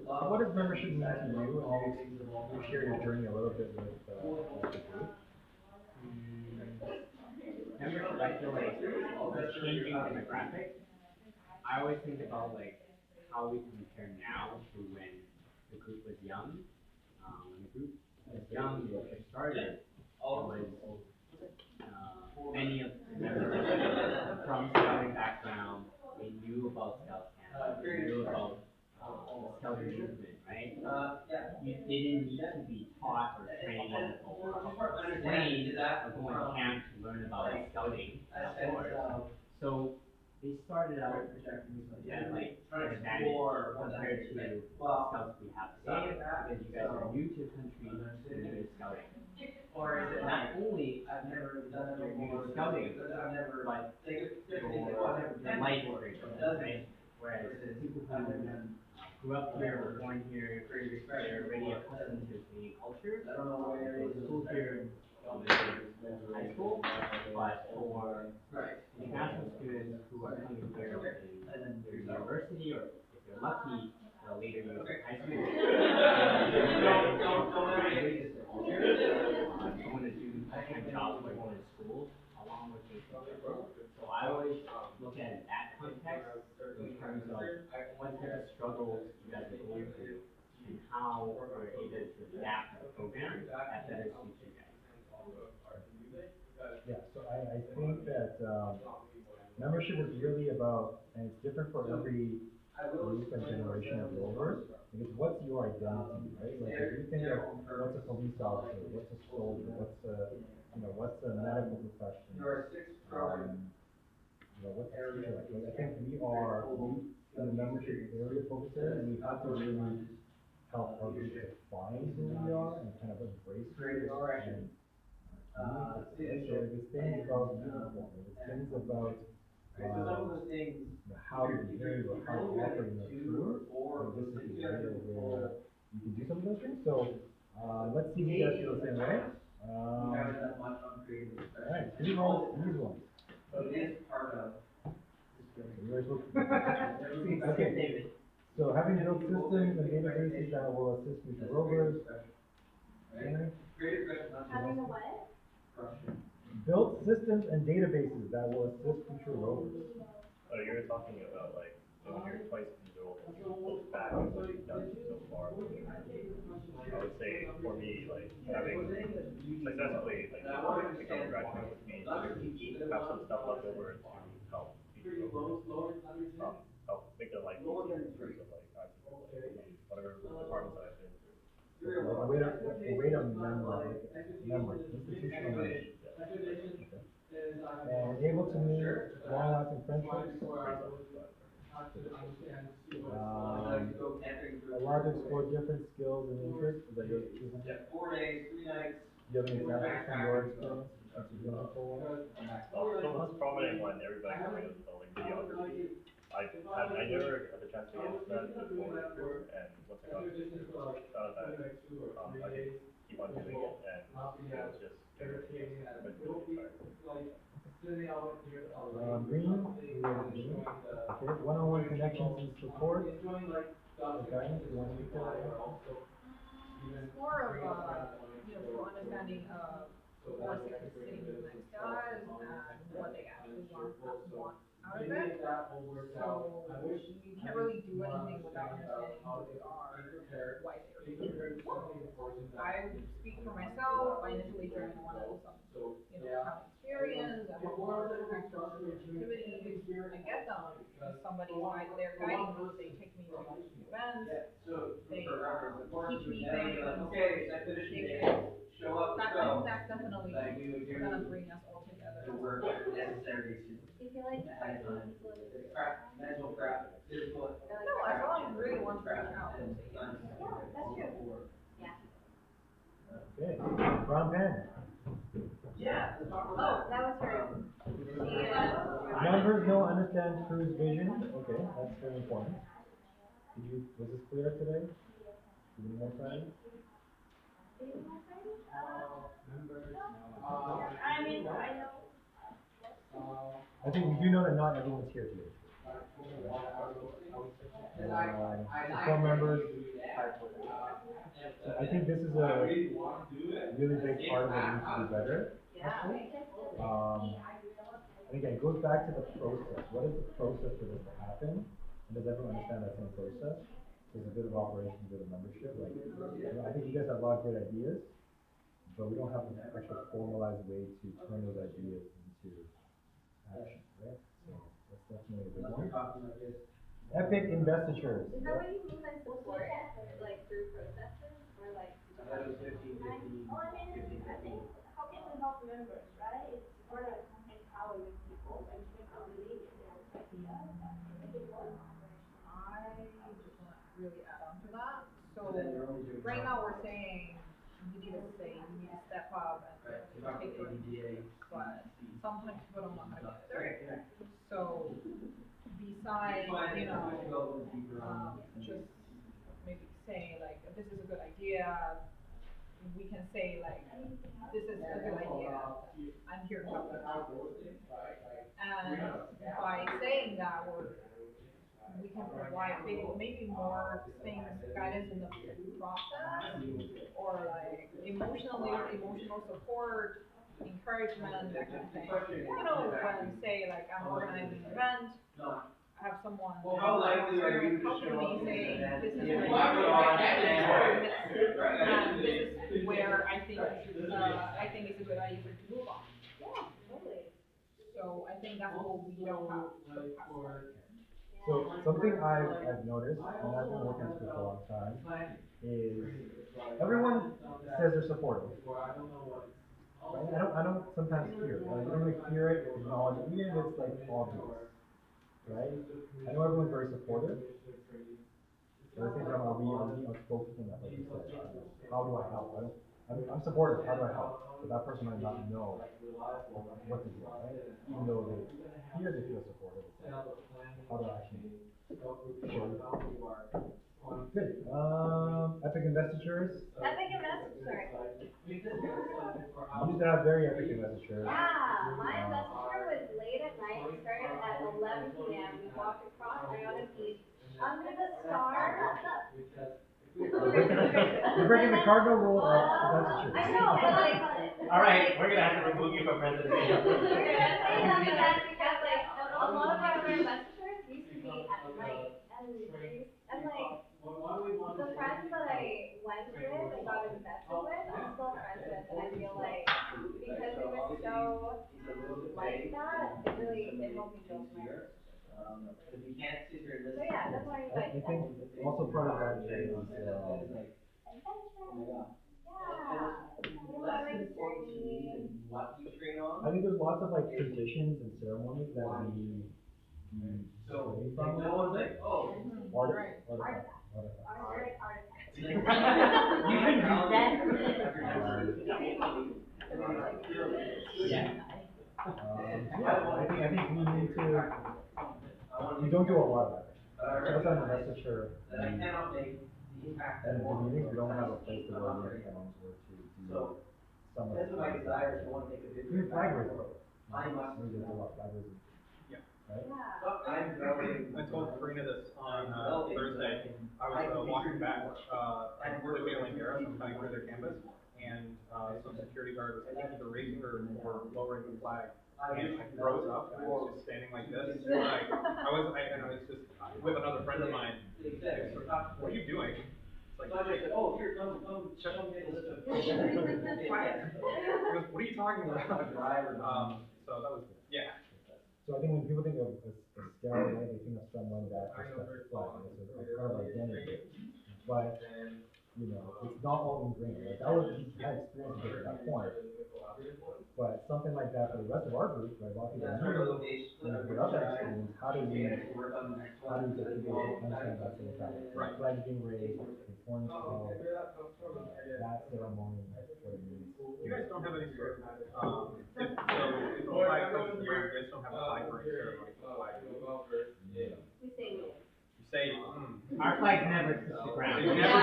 What does membership mean to you? And you share your journey a little bit with the group. membership, I feel like the changing demographic. I always think about like how we compare now to when the group was young. When the group was young, when it started, many of the members from scouting background, they knew about Scout Canada, they knew about the scouting movement, right? They didn't need to be taught or trained or explained or go on camp to learn about scouting outdoors. So they started out at like an advantage compared to the scouts we have today, because you guys are new to the country, you're new to scouting. Not only you're new to scouting, but your life is very different, right? Whereas people who grew up here, were born here, they're already accustomed to Canadian culture. They go to school here, high school, but for international students who are coming here in their university, or if they're lucky, later years of high school, going to do part-time jobs or going to school along with their work. So I always look at it in that context in terms of what type of struggles you guys are going through and how we're able to adapt the program that better suits you guys. Yeah, so I think that membership is really about, and it's different for every group and generation of rovers, because what's your identity, right? Like if you think of what's a police officer, what's a soldier, what's a medical professional, what's a teacher like? I think we in the membership area focus area, we have to really help our group define who we are and kind of embrace who we are and so it's things about uniform, it's things about how to behave or how to operate in a crew, and this is the area where you can do some of those things. So let's see if you guys feel the same way. Alright, who roll these ones? Okay. So having built systems and databases that will assist future rovers. Having a what? Built systems and databases that will assist future rovers. Oh, you were talking about like, so when you're twice years old, you look back at what you've done so far. I would say for me, like having successfully become a graduate with me, to have some stuff left over to help future rovers, help make their life easier in terms of like access to whatever departments that I've been through. A way to member, institutional membership. Okay. And able to meet long-lasting friendships. Allowed to explore different skills and interests. Is that your excuse? Yeah, 4 days, 3 nights. Do you have any examples from your experience? Since you've been before? The most prominent one, everybody coming with like videography. I never had the chance to get into that before, and once I got into it, I thought that I could keep on doing it, and it was just green, okay, one-on-one connections and support, okay, you want to be It's more of, for understanding, what's sitting next to us and what they actually want out of it. So you can't really do anything without understanding who they are, why they're here. So I speak for myself. I initially joined, I wanted some, account experience, I want more activities. I get them. Somebody's there guiding me. They take me to events. They teach me things. That's definitely gonna bring us all together. The work necessary to Do you feel like fighting people in the mental craft, physical. No, as long as you really want to reach out and say yes. Yeah, that's true. Yeah. Okay, brown pen. Yeah. Oh, that was her. Members don't understand crew's vision. Okay, that's very important. Was this clear today? Do you need more time? I mean, I know. I think we do know that not everyone's here today. Core members, I think this is a really big part of what we need to do better, actually. And again, it goes back to the process. What is the process for this to happen? And does everyone understand that same process? There's a bit of operation, a bit of membership. Like, I think you guys have a lot of great ideas, but we don't have an actual formalized way to turn those ideas into action, right? So that's definitely a big one. Epic investitures. Is that what you mean by support? Like through processes or like? That was 15, 15, Well, I mean, I think, how can we help members, right? It's sort of empowering people and people believe in their idea. That's a big one. I just want to really add on to that. So right now we're saying you need to say, you need to step up and take it, but sometimes people don't know how to get there. So besides, just maybe say like, this is a good idea, we can say like, this is a good idea, I'm here to help you. And by saying that, we can provide maybe more things, guidance in the process, or like emotional support, encouragement, that kind of thing. When say like I'm organizing an event, have someone experience helping me say, this is where this is where I think it's a good idea for you to move on. Yeah, totally. So I think that's what we don't have. So something I've noticed, and I've been working with this for a long time, is everyone says they're supportive. Right? I don't sometimes hear it. Like, you don't really hear it, acknowledge it, even if it's like obvious. Right? I know everyone's very supportive. But at the same time, I'll be outspoken in that, like you said. How do I help? I'm supportive. How do I help? But that person might not know what to do, right? Even though they feel supportive. How do I actually show you? Good. Epic investitures. Epic investiture. You used to have very epic investitures. Yeah, my investiture was late at night. It started at 11 p.m. We walked across Iona Beach under the stars. You're breaking the cardinal rule of investitures. I know, but like. All right, we're gonna have to remove you from presidency. That's because like a lot of our other investitures used to be at night, and like the friends that I went with and got invested with, I'm still friends with, and I feel like because it was so like that, it helped me build my relationship. If you can't sit here and listen. So yeah, that's why I think also part of that is I think there's lots of like traditions and ceremonies that we learn from. No one's like, oh, Artifacts. You can do that. Yeah. I think we need to. We don't do a lot of that. So that's an investiture. that I cannot make the impact that And I the want. meetings, we don't have a place to go in or to do So, some of that's the. my desire to want to make a Even difference. flag raising. I must. We do a lot of flag raising. Yeah. Right? I'm going. I told Karina this on Thursday. I was walking back to Failing Garrison, coming through their campus, and, some security guard was, I think, either raising or lowering the flag. And I froze up, and I was just standing like this, like, and I was just with another friend of mine, and I was like, what are you doing? It's like, oh, here, come get this. he goes, what are you talking about? So that was, yeah. So I think when people think of a scout, right, they think of someone that respects the flag, right? So it's part of identity. But, you know, it's not all ingrained, right? That was, he had experience to get to that point. But something like that for the rest of our group, right, a lot of people new, without that experience, how do you get people to understand that same fact? Right. Flag being raised, the importance of that ceremony, what it means. You guys don't have any sort of, if the flag comes to the ground, you guys don't have a flag burning ceremony for the flag. We say we. You say, Our flag never touched the ground. Never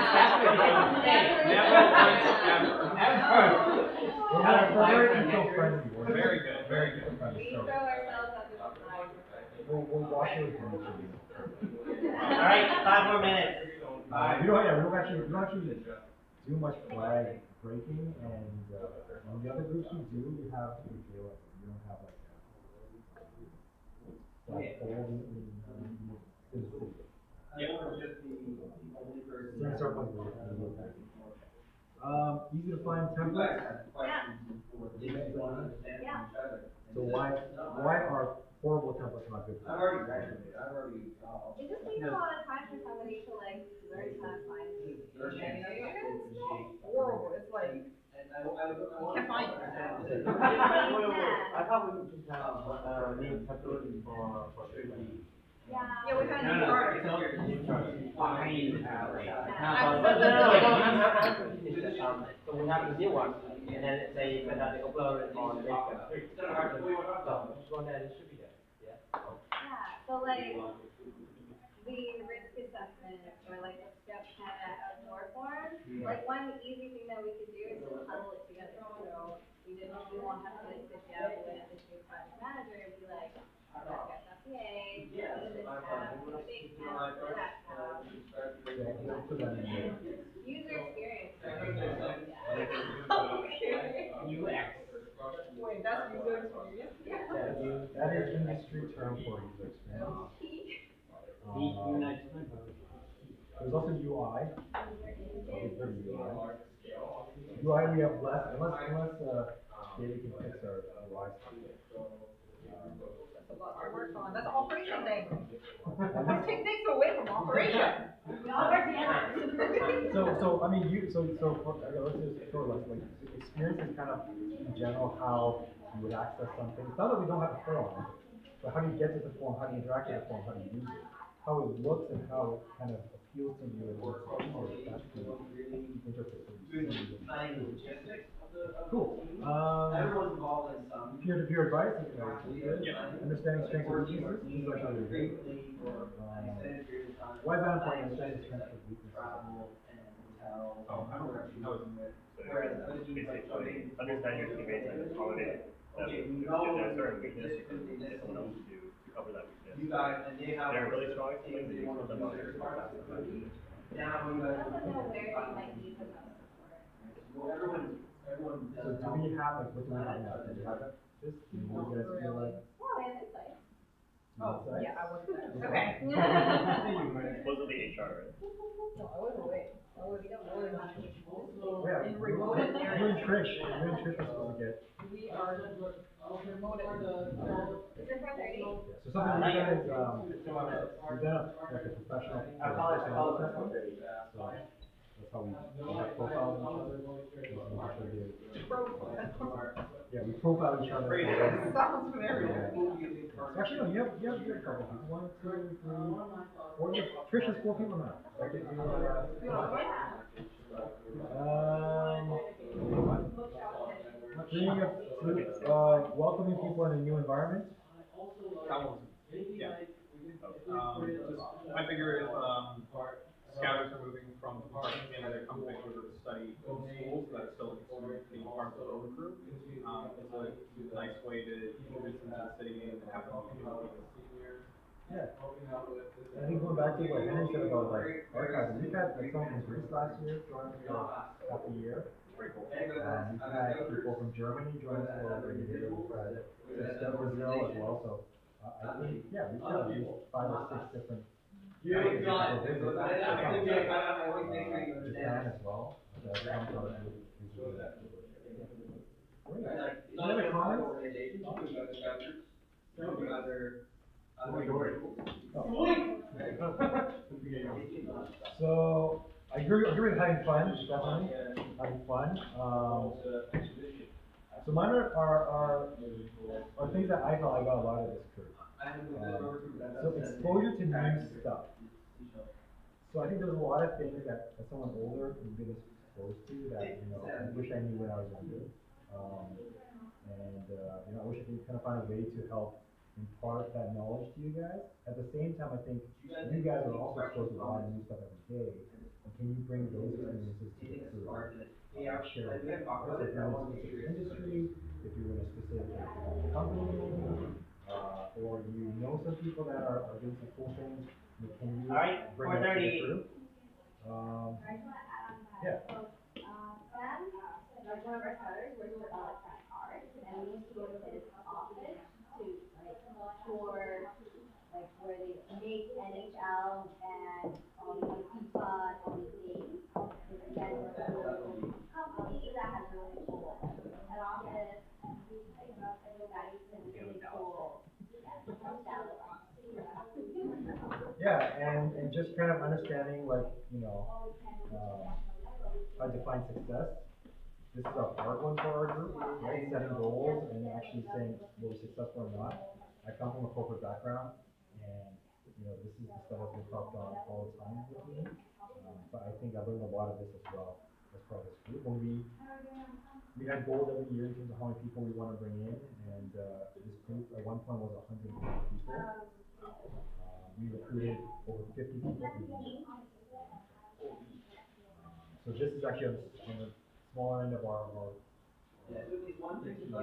Never touched the ground. Never once ever. Very good, very good. We throw ourselves under the flag. We'll watch it with you. Alright, 5 more minutes. We don't actually do much flag breaking, and on the other groups you do, you have to feel like you don't have like flag pole in the city. Yeah. Easy to find templates. Yeah. So why are horrible templates not good? I've already graduated, It just takes a lot of time for somebody to like learn how to find it. It's not horrible, it's like, you can't find it. I thought we could just have, name templates for 3D. Yeah. Yeah, we kind of started. So we have the new one, and then they said that they upload it on Facebook. So, just go ahead, it should be there, yeah? Yeah, so like, the risk assessment or like the Step Canada outdoor form, like one easy thing that we could do is just huddle it together. So we won't have to sit down with the new project manager and be like, let's get the PA, this tab, big tab, that tab. User experience. UX. Wait, that's user experience? Yeah. That is industry term for user experience. There's also UI. UI we have less, unless David can fix our UI stuff. That's a lot to work on, that's operation day. Let's take things away from operation. We all work together. So I mean, let's just sort of like experience is kind of in general how you would access something. It's not that we don't have a form, but how do you get to the form? How do you interact with the form? How do you use it? How it looks and how it kind of appeals to you and what's that's the interface. Cool. Everyone's involved in some. Peer-to-peer advice is good. Yeah. Understanding strengths and weaknesses. These are really good. Why is that important? Understanding strengths and weaknesses. Oh, I don't know. So basically, understand your teammates and accommodate them. If there's a certain weakness, you can get someone else to cover that weakness. They're really strong at something, then you put them on their strong. You also know where you might need the most support. So do we have, like, what do we have now? Do we have it? Just, do you guys feel like? Well, we have insight. Oh, yeah, I wasn't there. Okay. Supposedly HR, right? No, I wasn't away. I was Yeah, in remote you areas. and Trish are supposed to get. We are remote at Is it 4:30? So something we done is, we've done like a professional personality assessment. So that's how we have profiles of each other. Yeah, we profile each other. Sounds familiar. Actually, no, you have a couple people. 1, 2, 3, 4. Trish has 4 people now. I could welcoming people in a new environment. That one's, yeah. My figure is, scouters are moving from Department of Canada, they're coming back over to study in schools that are still being part of the rover group. It's a nice way to introduce them to the city and have them communicate. Yeah. I think going back to what Henry said about like archiving, we've had like someone from Greece last year join us for half a year. We've had people from Germany join us over here, we've had Brazil as well, so I think, yeah, we've got at least 5 or 6 different countries that people visit. Japan as well, that come from great. Any other comments? So, I agree with having fun, definitely, having fun. So mine are things that I felt I got a lot of this group. So exposure to new stuff. So I think there's a lot of things that as someone older can get exposed to that, I wish I knew when I was younger. I wish I could kind of find a way to help impart that knowledge to you guys. At the same time, I think you guys are also exposed to a lot of new stuff every day. And can you bring those experiences to the crew? Share with them. If you're in a specific industry, if you're in a specific company, or you know some people that are doing some cool things, can you bring that to the crew? Yeah. Like one of our sellers works with electronic arts, and we used to go to his office to tour where they make NHL and all these FIFA and all these games. And then we're a company that has really cool an office, guys and really cool. Yeah, and just kind of understanding how to define success. This is a hard one for our group, right? Setting goals and actually saying were we successful or not. I come from a corporate background, and this is the stuff that's been talked on all the time with me. But I think I learned a lot of this as well as part of this group. When we had goals every year in terms of how many people we want to bring in, and this group at one point was 120 people. We recruited over 50 people per year. So this is actually on the smaller end of our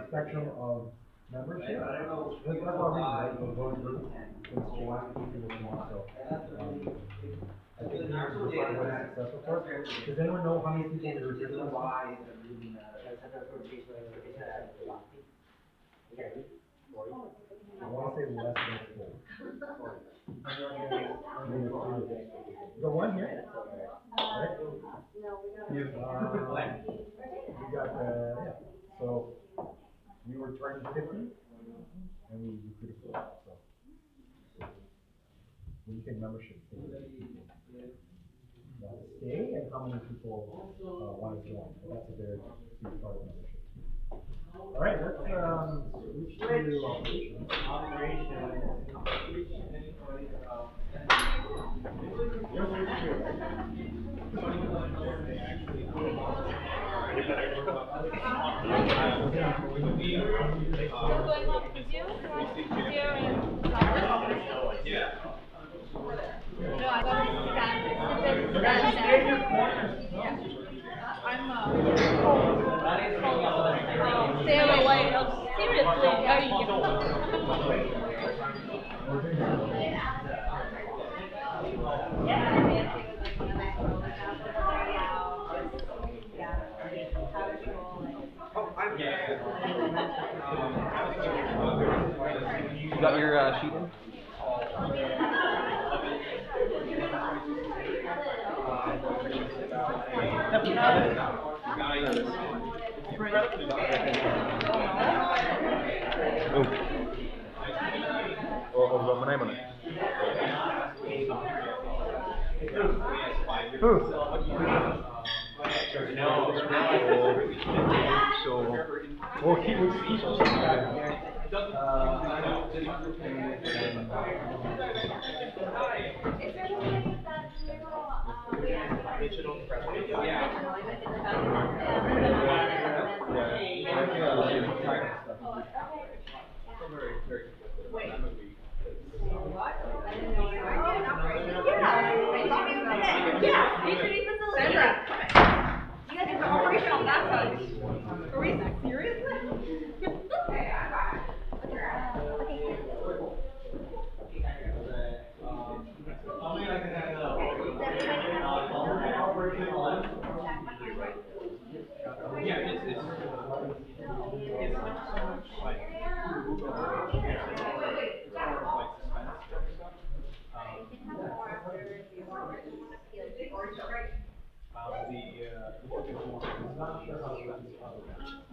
spectrum of membership. That's one reason, right? We're going through things change, people change, so I think we need to define what is successful for us. Does anyone know how many people we recruited last year? I want to say less than 4. The one here, right? You got so we were targeting 50, and we recruited 4. So when you think membership, want to stay, and how many people want to join? That's a very big part of membership. All right, let's switch to operations. Sailor White, seriously, how do you You got your sheet in? Wat van hem?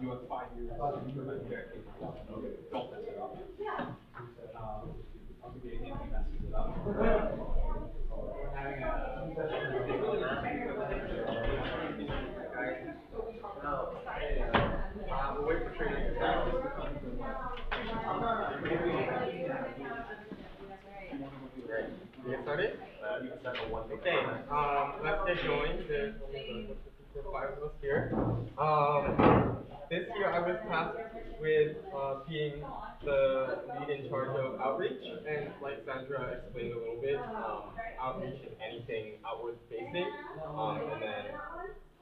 you have 5 years of dedicated to one. Don't mess it up. I'll give you a hint, he messes it up. We're having we'll wait for training to start. Get started? Okay, let's get going. There's only 5 of us here. This year I was tasked with being the lead in charge of outreach, and like Sandra explained a little bit, outreach is anything outward facing, and then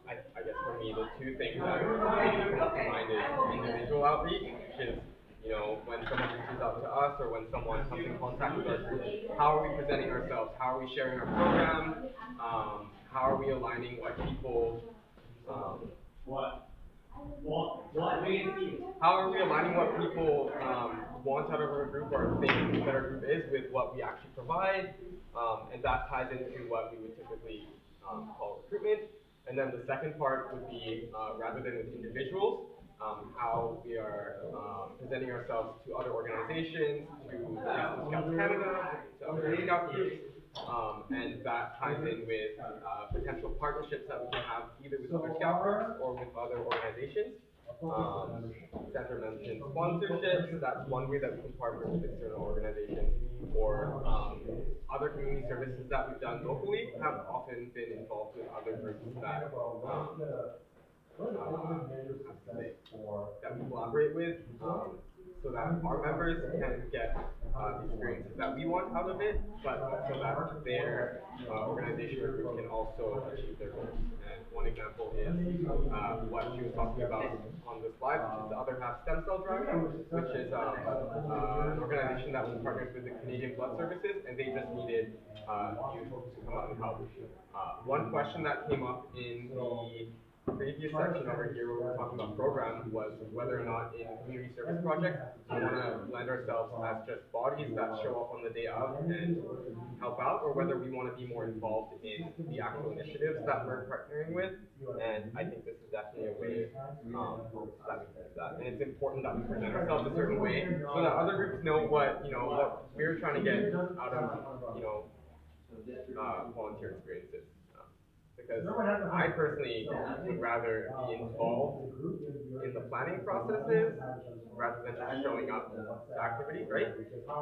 I guess for me the 2 things that immediately come to mind is individual outreach, which is, you know, when someone reaches out to us or when someone comes in contact with our group, how are we presenting ourselves? How are we sharing our program? How are we aligning what people, how are we aligning what people want out of our group or think that our group is with what we actually provide? And that ties into what we would typically call recruitment. And then the second part would be, rather than with individuals, how we are presenting ourselves to other organizations, to Scouts Canada, to other Scout groups, and that ties in with potential partnerships that we can have either with other Scout groups or with other organizations. Sandra mentioned sponsorships, that's one way that we can partner with external organizations, or other community services that we've done locally have often been involved with other groups that that we collaborate with, so that our members can get the experiences that we want out of it, but so that their organization or group can also achieve their goals. And one example is what she was talking about on the slide, which is the Other Half Stem Cell Drive, which is an organization that was partnered with the Canadian Blood Services, and they just needed youth to come out and help. One question that came up in the previous section over here where we were talking about program was whether or not in community service projects we want to lend ourselves as just bodies that show up on the day of and help out, or whether we want to be more involved in the actual initiatives that we're partnering with. And I think this is definitely a way that we can do that. And it's important that we present ourselves a certain way so that other groups know what, you know, what we're trying to get out of, you know, volunteer experiences. Because I personally would rather be involved in the planning processes rather than just showing up to activities, right? So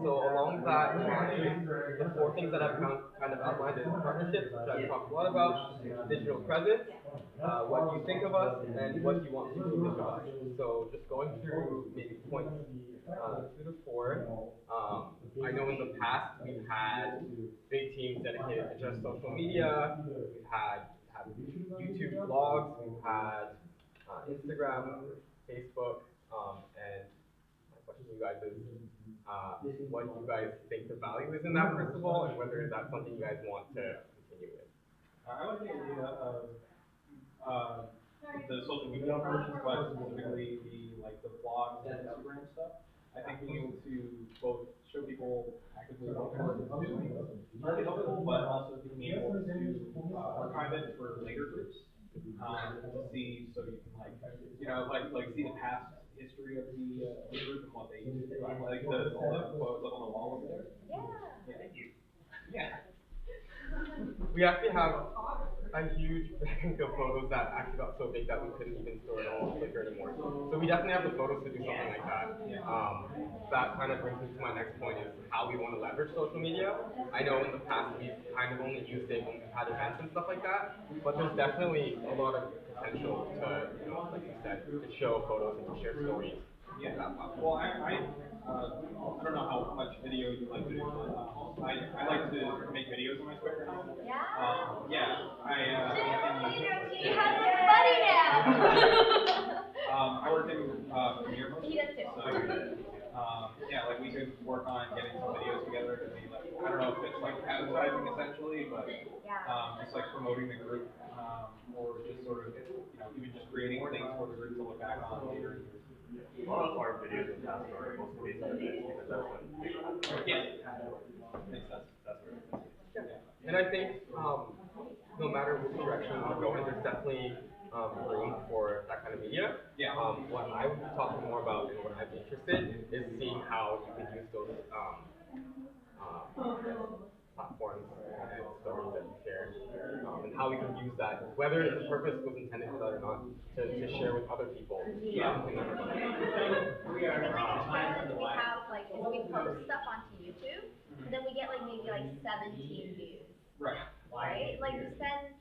along that line, the 4 things that I've kind of outlined is partnerships, which I've talked a lot about, digital presence, what do you think of us, and what do you want people to think of us. So just going through maybe points 2 to 4. I know in the past we've had big teams dedicated to just social media. We've had YouTube blogs. We've had Instagram, Facebook, and my question to you guys is what you guys think the value is in that, first of all, and whether that's something you guys want to continue with. I like the idea of the social media versions, but specifically the blogs and Instagram stuff. I think being able to both show people actively what we're doing is helpful, but also being able to archive it for later groups to see, so you can like see the past history of the group and what they used to do. I like all the quotes up on the wall over there. Yeah. Thank you. Yeah. We actually have a huge bank of photos that actually got so big that we couldn't even store it all on Flickr anymore. So we definitely have the photos to do something like that. That kind of brings me to my next point is how we want to leverage social media. I know in the past we've kind of only used it when we've had events and stuff like that, but there's definitely a lot of potential to, you know, like you said, to show photos and to share stories. Yeah. Well, I don't know how much video you like to do, but I like to make videos in my spare time. Yeah? Yeah. You have your buddy now! I work in Premiere. He does too. So, yeah, like we could work on getting some videos together to be like, I don't know if it's like advertising essentially, but just like promoting the group, or just sort of, you know, even just creating things for the group to look back on later. A lot of our videos in past are mostly based on events because that's when things happen. Yeah. Makes sense. That's where it is. Yeah. And I think no matter which direction we're going, there's definitely room for that kind of media. Yeah. What I would be talking more about and what I'd be interested is seeing how you can use those platforms and stories that you share, and how we can use that, whether the purpose was intended for that or not, to share with other people. Yeah. In that regard. I think like a trend we have like is we post stuff onto YouTube, and then we get like maybe like 17 views. Right. Right? Like we spend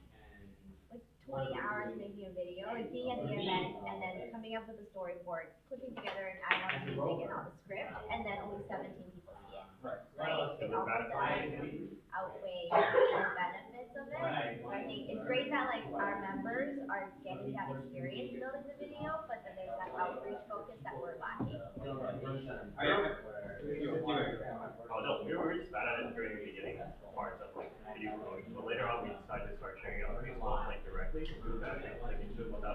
like 20 hours making a video, like being at the event and then coming up with a storyboard, putting together and adding all the music and all the script, and then only 17 people see it. Right. Right? It almost doesn't outweigh the benefits of it. So I think it's great that like our members are getting that experience building the video, but then there's that outreach focus that we're lacking. Oh no, we were just bad at it during the beginning parts of like video growing, but later on we decided to start sharing it on Facebook like directly, without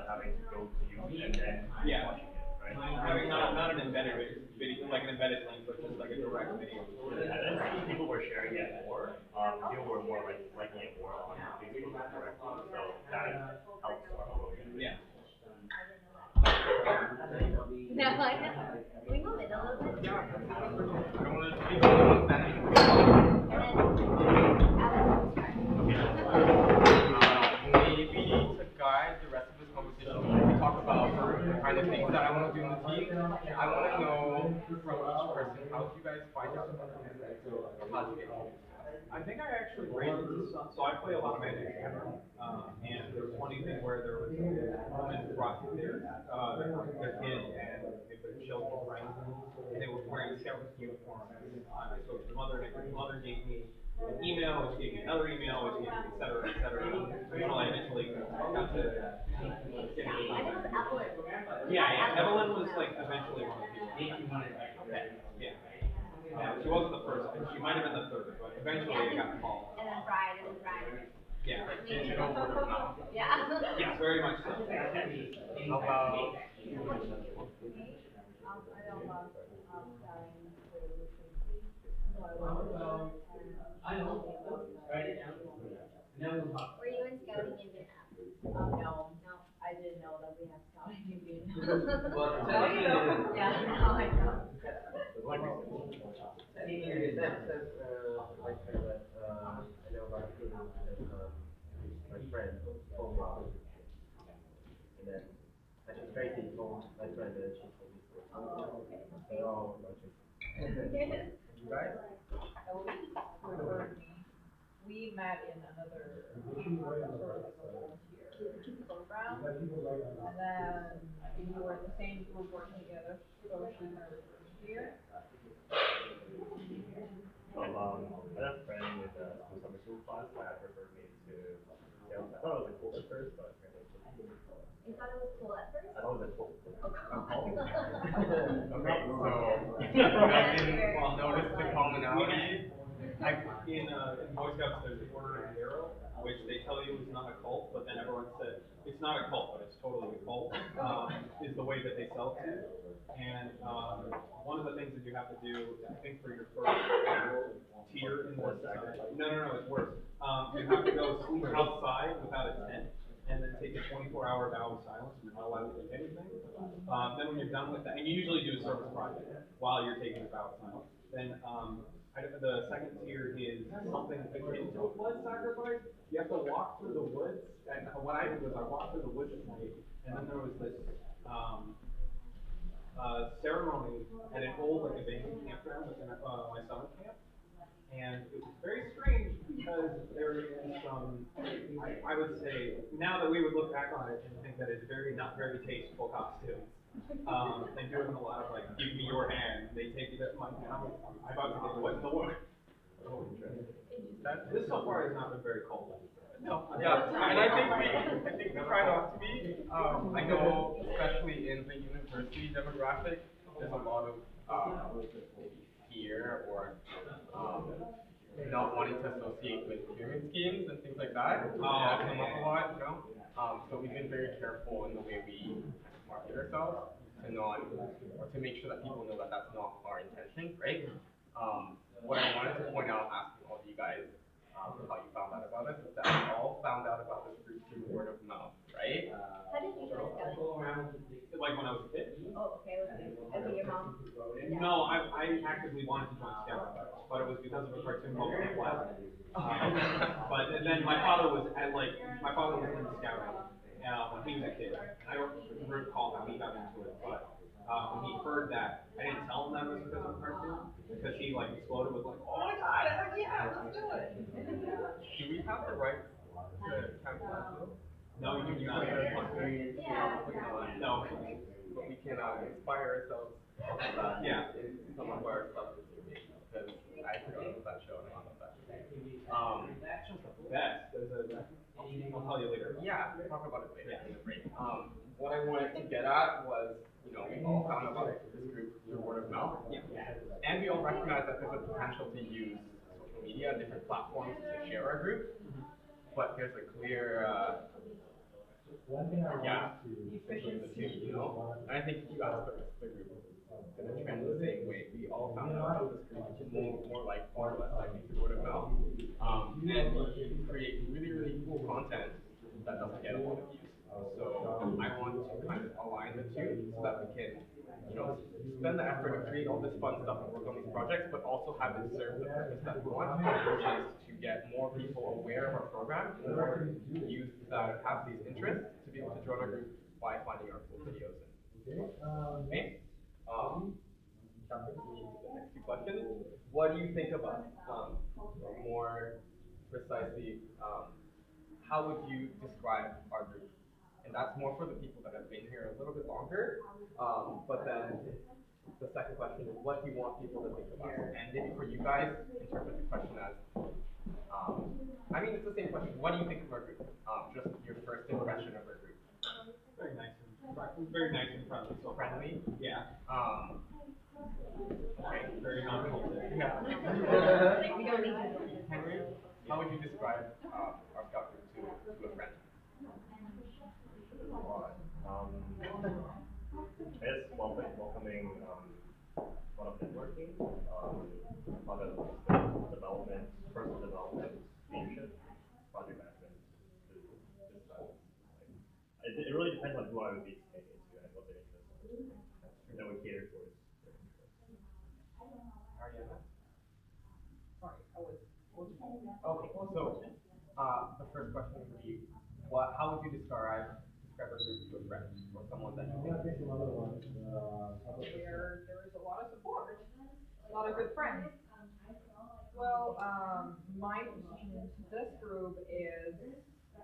having to go to you and then watching it, right? Having not an embedded video, like an embedded link, but just like a direct video. And then people were sharing it more. People were more like liking it more on Facebook directly, so that helps our growth. Yeah. No, I know. Can we move it a little bit? I don't want to be the only one standing. Maybe to guide the rest of this conversation, we talk about the kind of things that I want to do in the team. I want to know from each person, how did you guys find out about it? How did you get introduced? I think I actually ran into some, so I play a lot of Magic Hammer, and there was one evening where there was a woman brought their kid and they put children right, and they were wearing scout uniforms at the same time. I spoke to the mother, and the mother gave me an email, which gave me another email, which gave me et cetera, until I eventually got to get in contact. Yeah, Evelyn was like eventually one of the people. Yeah. Yeah, she wasn't the first, she might have been the third, but eventually it got called. And then Brian and Brian. Yeah. Yeah. Yes, very much so. How about Were you in scouting in Vietnam? No, I didn't know that we have scouting in Vietnam. Well, Oh, you know? Yeah, now I know. I know about it because my friend told me about it. And then actually Tracy told my friend that she told me. Oh, okay. They're all a bunch of. You guys? We met in another sort of like a volunteer program, and then we were in the same group working together, so she's our first year. So, I had a friend with some summer school class that referred me to sales. I thought it was like cool at first, but apparently it was You thought it was cool at first? I thought it was like cool. okay, so you guys didn't notice the commonality. In Boy Scouts, there's the Order of the Arrow, which they tell you is not a cult, but then everyone said it's not a cult, but it's totally a cult. Is the way that they sell to. And one of the things that you have to do, I think, for your first tier in the society. No, it's worse. You have to go sleep outside without a tent, and then take a 24-hour vow of silence. You're not allowed to do anything. Then when you're done with that, and you usually do a service project while you're taking a vow of silence. Then the second tier is something akin to a blood sacrifice. You have to walk through the woods. And what I did was I walked through the woods at night, and then there was this ceremony at an old like abandoned campground within my summer camp. And it was very strange because there is some, I would say, now that we would look back on it and think that it's not very tasteful costumes. They do it in a lot of like, give me your hand. They take it at my hand. I'm about to get what in the world. This so far has not been very cold. No, yeah, and I think we try not to be. I know, especially in the university demographic, there's a lot of fear or not wanting to associate with pyramid schemes and things like that. Come up a lot, you know. So we've been very careful in the way we market ourselves to not, or to make sure that people know that that's not our intention, right? What I wanted to point out, asking all of you guys how you found out about us, is that we all found out about this group through word of mouth, right? How did you guys go? mom? No, I actively wanted to join Scouts, but it was because of a cartoon called Camp Wild. But and then my father was in Scouting, when he was a kid, and I don't recall how he got into it, but, when he heard that, I didn't tell him that it was because of a cartoon, because he like exploded with like, oh my god, heck yeah, let's do it! Do we have the right to Camp Wild? No, you do not. No. But we can inspire ourselves Yeah. in some of our stuff because I forgot about that show and I love that movie. That's just the best. I'll tell you later. Yeah, we'll talk about it later in the break. What I wanted to get at was, you know, we all found about this group through word of mouth. Yeah. And we all recognize that there's a potential to use social media and different platforms to share our group. But there's a clear gap between the two, you know? And I think if you ask the rest of the group, it's gonna trend the same way. We all found out about this group more or less likely through word of mouth. And we create really, really cool content that doesn't get a lot of views. So I want to kind of align the two so that we can, you know, spend the effort to create all this fun stuff and work on these projects, but also have it serve the purpose that we want, which is to get more people aware of our program, more youth that have these interests to be able to join our group by finding our cool videos. Okay. Jumping into the next two questions. What do you think about more precisely? How would you describe our group? And that's more for the people that have been here a little bit longer. But then the second question is, what do you want people to think about? And maybe for you guys, interpret the question as, I mean, it's the same question. What do you think of our group? Just your first impression of our group. Very nice and friendly. So Friendly? Yeah. Okay. Very non-cultic. Yeah. We don't need to. Henry, how would you describe our scout group to a friend? It's welcoming, a lot of networking, a lot of development, personal development, leadership, project management. It really depends on who I would be taking into and what their interests are. That would cater towards their interests. Ariana? Sorry, I was. Okay, so the first question would be, how would you describe a group to a friend or someone that you think? Where there is a lot of support, a lot of good friends. Well, my position to this group is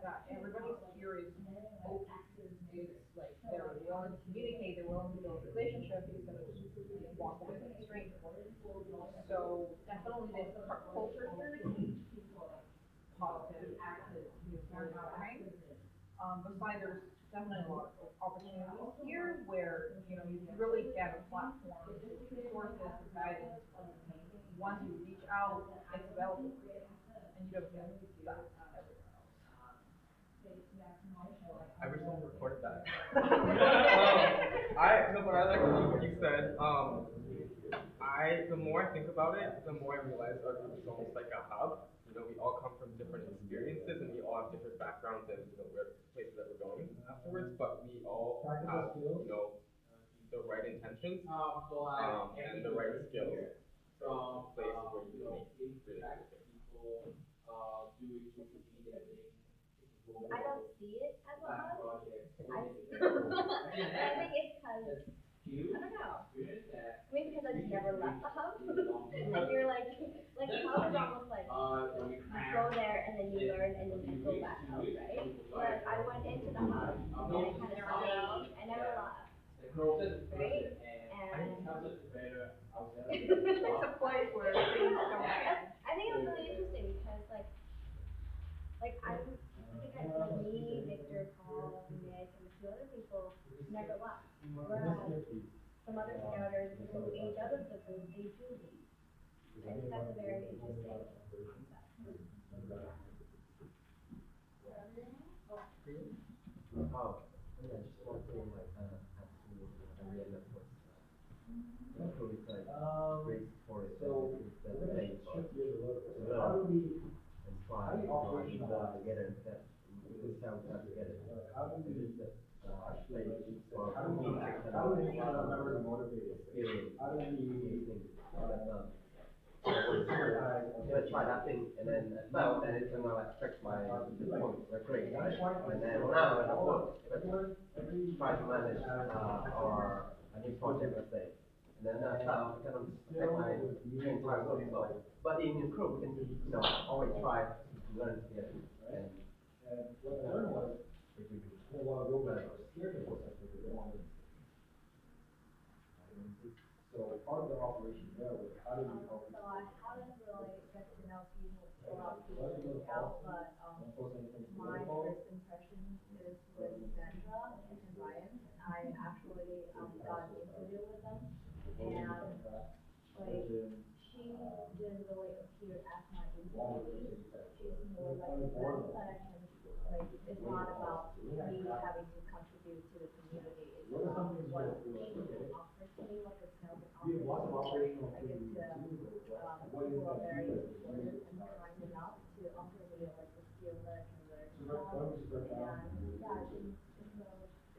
that everybody's here is open. It's like they're willing to communicate, they're willing to build a relationship, even if they walk away with a stranger. So definitely this culture here is positive, active, very welcoming. Besides, there's definitely a lot of opportunities here where, you know, you really get a platform, resources, guidance. Once you reach out, it's available for you, and you don't get that everywhere else. I wish someone recorded that. But I like what you said. The more I think about it, the more I realize our group is almost like a hub. You know, we all come from different experiences and we all have different backgrounds and, you know, places that we're going afterwards, but we all have, you know, the right intentions and the right skills. So it's a place where you can make really good things. I don't see it as a hub. I think it's because, I don't know. Maybe because I just never left the hub. And you're like the hub is almost like, you go there and then you learn and then you go back out, right? But I went into the hub and I kind of stayed, I never left, right? And It's a place where things come in. I think it was really interesting because like I think me, Victor, Paul, Nick, and a few other people never left. Whereas some other scouters who age out of the group, they do leave. I think that's a very interesting concept. Yeah, just one thing like have to Ariana was so it's like great support it's the main part. And try together and we sound together. And this play or How do we, how do we members motivated? experience How do we, these things. So I tried that thing and then I felt and it kind of like affect my performance, my grade, right? And then now at work, if I try to manage or a new project, let's say, and then I felt it kind of affect my entire work. So, but in group, we can always try to learn together. And what I learned was, a lot of robots are scared of this, because they don't want to. So part of the operation there was how do we help So people? I haven't really get to know people, a lot of people in Scout, but, my first impression is with Sandra and Ryan. I actually, got an interview with them, and, like, she didn't really appear as my employee. She's more like a friend that I can, like, it's not about me having to contribute to the community, it's about what people offer to me, what the Scout We have lots of offers. operational I get activities to, too, but people are very supportive and kind enough to offer me like the skill that I can learn so why don't we start out? and yeah,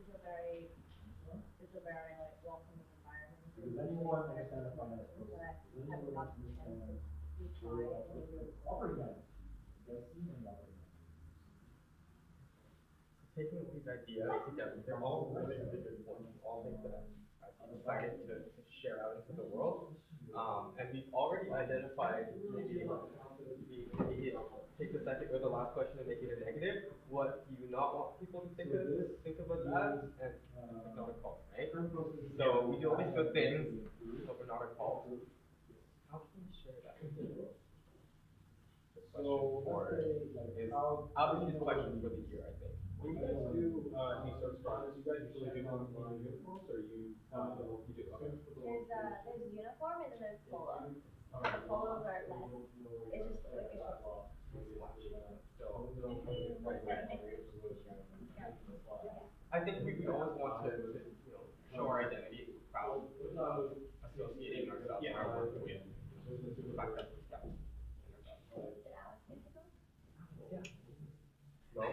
it's a very like welcoming environment. Does anyone understand the finance But process? I Does have anyone not the chance understand to try and maybe operating management? You guys see any operating management? Taking these ideas together, they're all really, really good points, all things that I've decided to share out into the world. And we've already identified, maybe take the second or the last question and make it a negative. What do you not want people to think of us as, and it's not a call, right? So we do all these good things, but we're not a call. How can you share that with the world? So, let's say, like, I'll be his question for the year, I think. When you guys do, new service projects, you guys usually do them in uniforms, or you do, okay. there's uniform and then there's polo. The polos are less, it's just like a short I think we always want to, show our identity, proud, associating ourselves and our work with the fact that we're Scouts. No?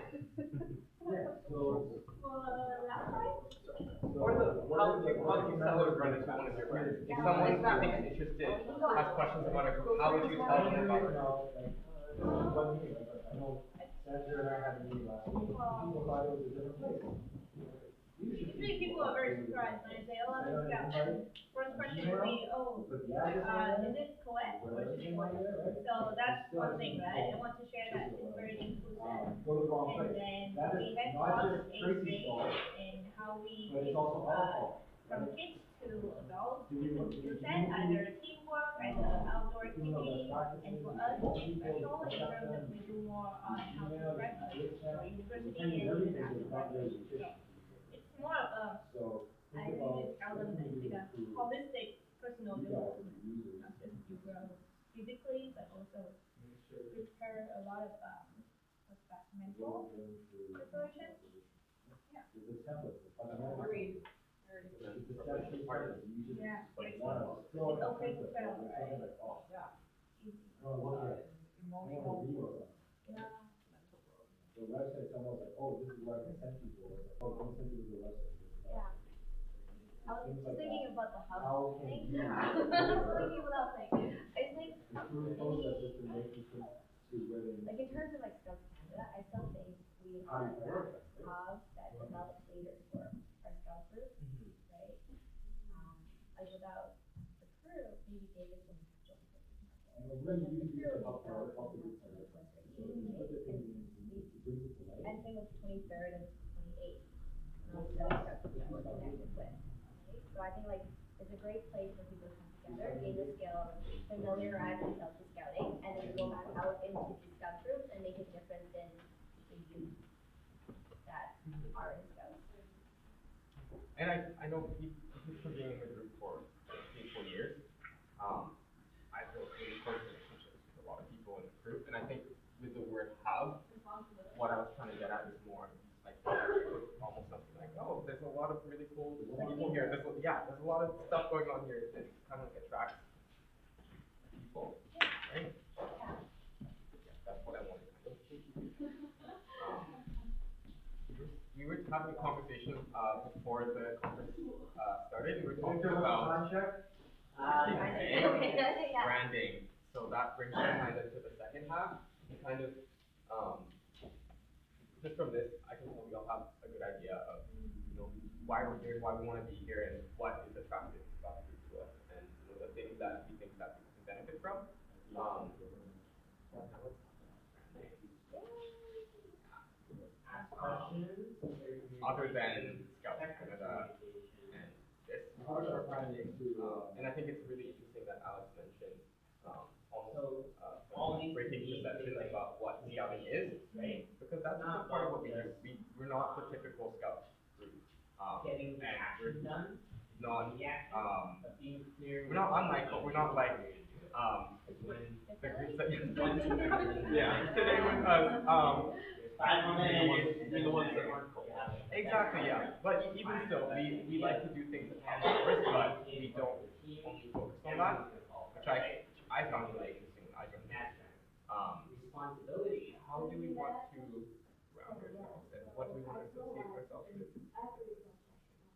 Or how do you sell or run into one of your friends? If someone who thinks interested, has questions about a group, how would you tell them about it? One meeting, I know Sandra and I had a meeting last week, people thought it was a different place. Usually people are very surprised when I say, oh, I'm a Scout. First question would be, oh, is it co-ed or is it co-ed? So that's one thing, right? I want to share that it's very inclusive. Go to the wrong And place. then That we is had not clubs just in Tracy's fault, and how we, but it's also our fault. from kids to adults, Do we- different skill set, either teamwork, either outdoor activity. And for us, it's special in terms of we do more on how to practice for university and even after practice. So it's more of a, So, I think really about. tell them that it's like a holistic personal development, not just you grow physically, but also prepare a lot of, what's that, mental preparation? Yeah. There's a template, the fundamental. Agreed. It's a section part, you just. Yeah. Like, It's okay okay to fail, right? Like, oh, Easy. I wanna look at, I wanna read or something. Yeah. The website, someone was like, oh, this is where I can send people, it's like, oh, don't send people to the website. Yeah. I was Things just like thinking that. about the How hub can thing. you- I was thinking about that thing. I think, Improve processes to make it to where they. Like in terms of like Scouts Canada, I still think we How have do you that prioritize, right? hub that develops leaders for our Scout group, right? Like without the crew, maybe David wouldn't have joined us as much. And we're really using it to help the group prioritize. So if you put the things in, it brings it to life. And same with 23rd and 28th. Scouts that we're connected with, right? So I think like it's a great place for people to come together, gain the skill, familiarize themselves with scouting, and then go back out into the scout groups and make a difference in the youth that are in scouts. And I know from being in the group for 3-4 years, I've built really close relationships with a lot of people in the group, and I think with the word hub, what I was trying to get at is more like almost something like, oh, there's a lot of really cool people here. There's a lot of stuff going on here that kind of like attracts people, right? Yeah, that's what I wanted to do. We were having a conversation before the started, we were talking about Yeah. branding. So that brings me kind of to the second half. And kind of, just from this, I can tell we all have a good idea of, why we're here, why we want to be here, and what is attractive about this to us, and the things that we think that we can benefit from. Other than Scout Canada and this. And I think it's really interesting that Alex mentioned almost breaking perceptions about what scouting is, right? Because that's a part of what we do. We're not the typical scout group. And we're not we're not unlike, but we're not like the groups that yeah, today with us, be the ones that aren't cool. Exactly, yeah. But even still, we like to do things outdoors, but we don't only focus on that, which I found really interesting when I joined the responsibility. How do we want to ground ourselves, and what do we want to associate ourselves with?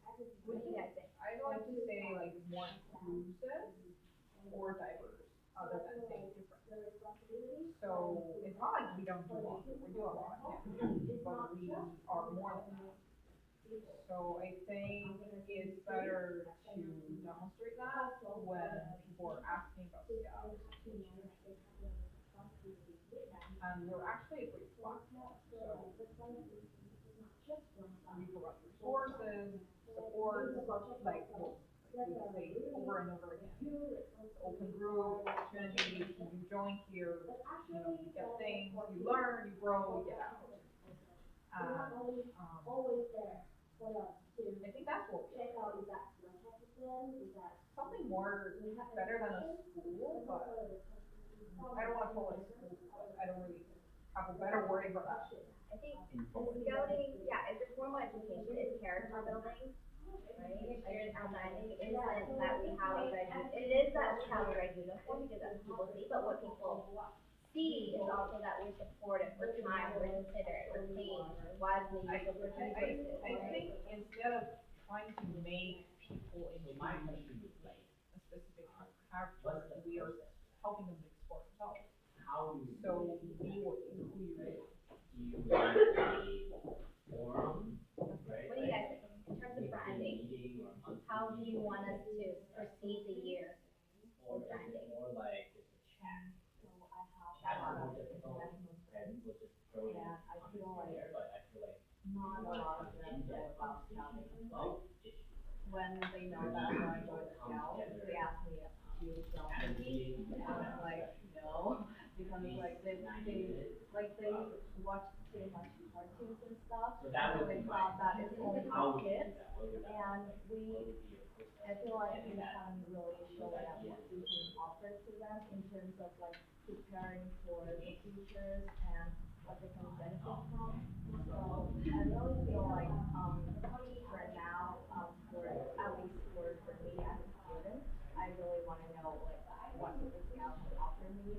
What do you guys think? I'd like to say like more inclusive or diverse, other than saying different. So it's not like we don't do a lot, we do a lot, yeah, but we are more than that. So I think it's better to demonstrate that when people are asking about scouts. And we're actually a great platform, so we provide resources, support, like we say over and over again. Open group, opportunities, when you join here, you get things, you learn, you grow, you get out. And, I think that's what we are. Something more better than a school, but I don't wanna call it a school, but I don't really have a better wording for that. I think scouting, yeah, it's a formal education, it's character building, right? And I think it isn't that we have a red, it is that we have a red uniform because that's what people see, but what people see is also that we're supportive, we're kind, we're considerate, we're clean, we're wisely use of resources. I think instead of trying to make people into a specific character, we are helping them explore themselves. So be who you are. Do you want a forum, right? What do you guys think in terms of branding? How do you want us to proceed the year Or with branding? more like it's a chat. Chat is more difficult, right? We'll just throw it on there, but I feel like Not a lot of them know about scouting. When they know that I joined Scout, they ask me if you sell cookies, and I'm like, no, because like they watch too much cartoons and stuff, So that so would they be thought that it's only how for would you do kids. that? What would that And what would be your process? I feel like we Getting that haven't really shown them what we can offer to them in terms of like preparing for the futures and what they can benefit from. So I really feel like, for now, for, at least for me as a student, I really wanna know like what the Scout can offer me,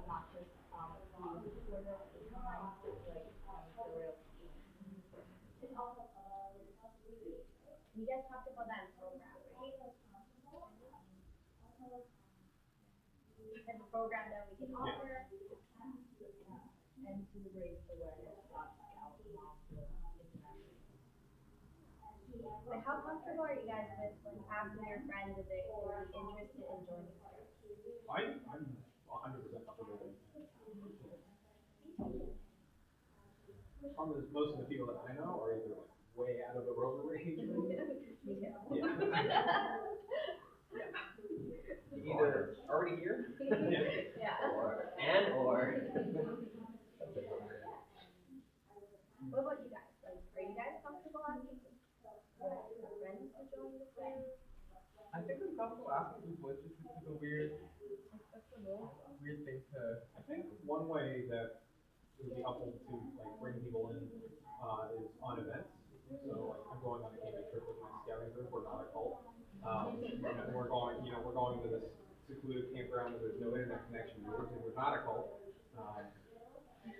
not just, be supportive, be kind, like, the real key. You guys talked about that in program, right? Type of program that we can offer. And to raise awareness about Scout among the international. But how comfortable are you guys with like asking your friends if they would be interested in joining Scouts? I'm 100% comfortable with it. Problem is, most of the people that I know are either like way out of the rover range. Me too. Yeah. Either already here, Yeah. or. What about you guys? Like, are you guys comfortable asking your friends to join the group? I think I'm comfortable asking people. It's just a weird thing to. I think one way that it would be helpful to like bring people in is on events. So like I'm going on a camping trip with my scouting group. We're not a cult. And we're going to this secluded campground where there's no internet connection. We're not a cult.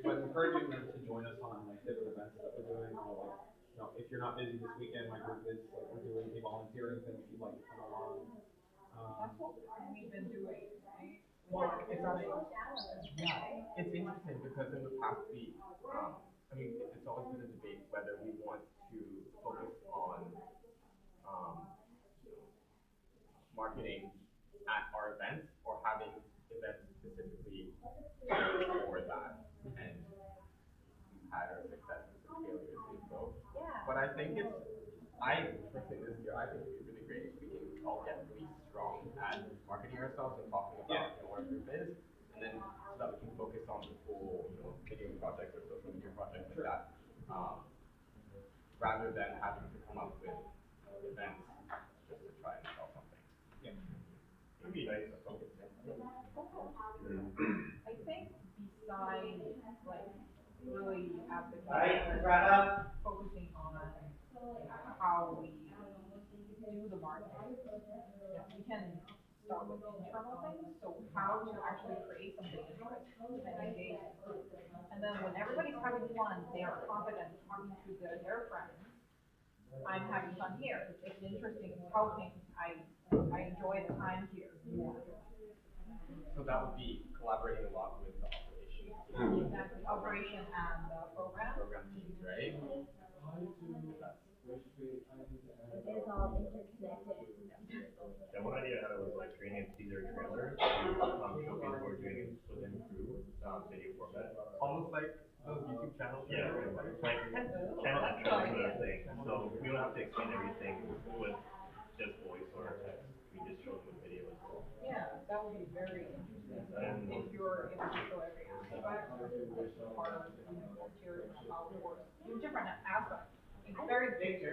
But encouraging them to join us on like different events that we're doing, or like if you're not busy this weekend, my group is like we're doing a volunteer volunteering thing if you'd like to come along. That's what we've been doing, right? Well, it's actually, yeah, it's interesting because in the past week, I mean, it's always been a debate whether we want to focus on, marketing at our events or having events specifically for that. And we've had our successes and failures in both. Yeah. But I think I personally this year, I think it'd be really great if we can all get really strong at marketing ourselves and talking about what our group is, and then so that we can focus on the full, video projects or social media projects like that, rather than having to come up with events just to try and sell something. Yeah. It'd be nice to focus. I think besides like really advocating, focusing on how we do the marketing, we can start with internal things. So how to actually create something interesting and engaging. And then when everybody's having fun, they are confident talking to their friends. I'm having fun here. It's interesting. It's helping. I enjoy the time here. So that would be collaborating a lot with the operations Exactly. Operation and program teams, right? It is all interconnected. Yeah, one idea I had was like creating a teaser trailer to show people who are doing it within crew, video format. Almost like those YouTube channels. Yeah, like channel intro sort of thing. So we don't have to explain everything with just voice or text. We just show them with video as well. Yeah, that would be very interesting. And If you're able to show every aspect, that's part of volunteering and how it works. Different aspects. It's very big.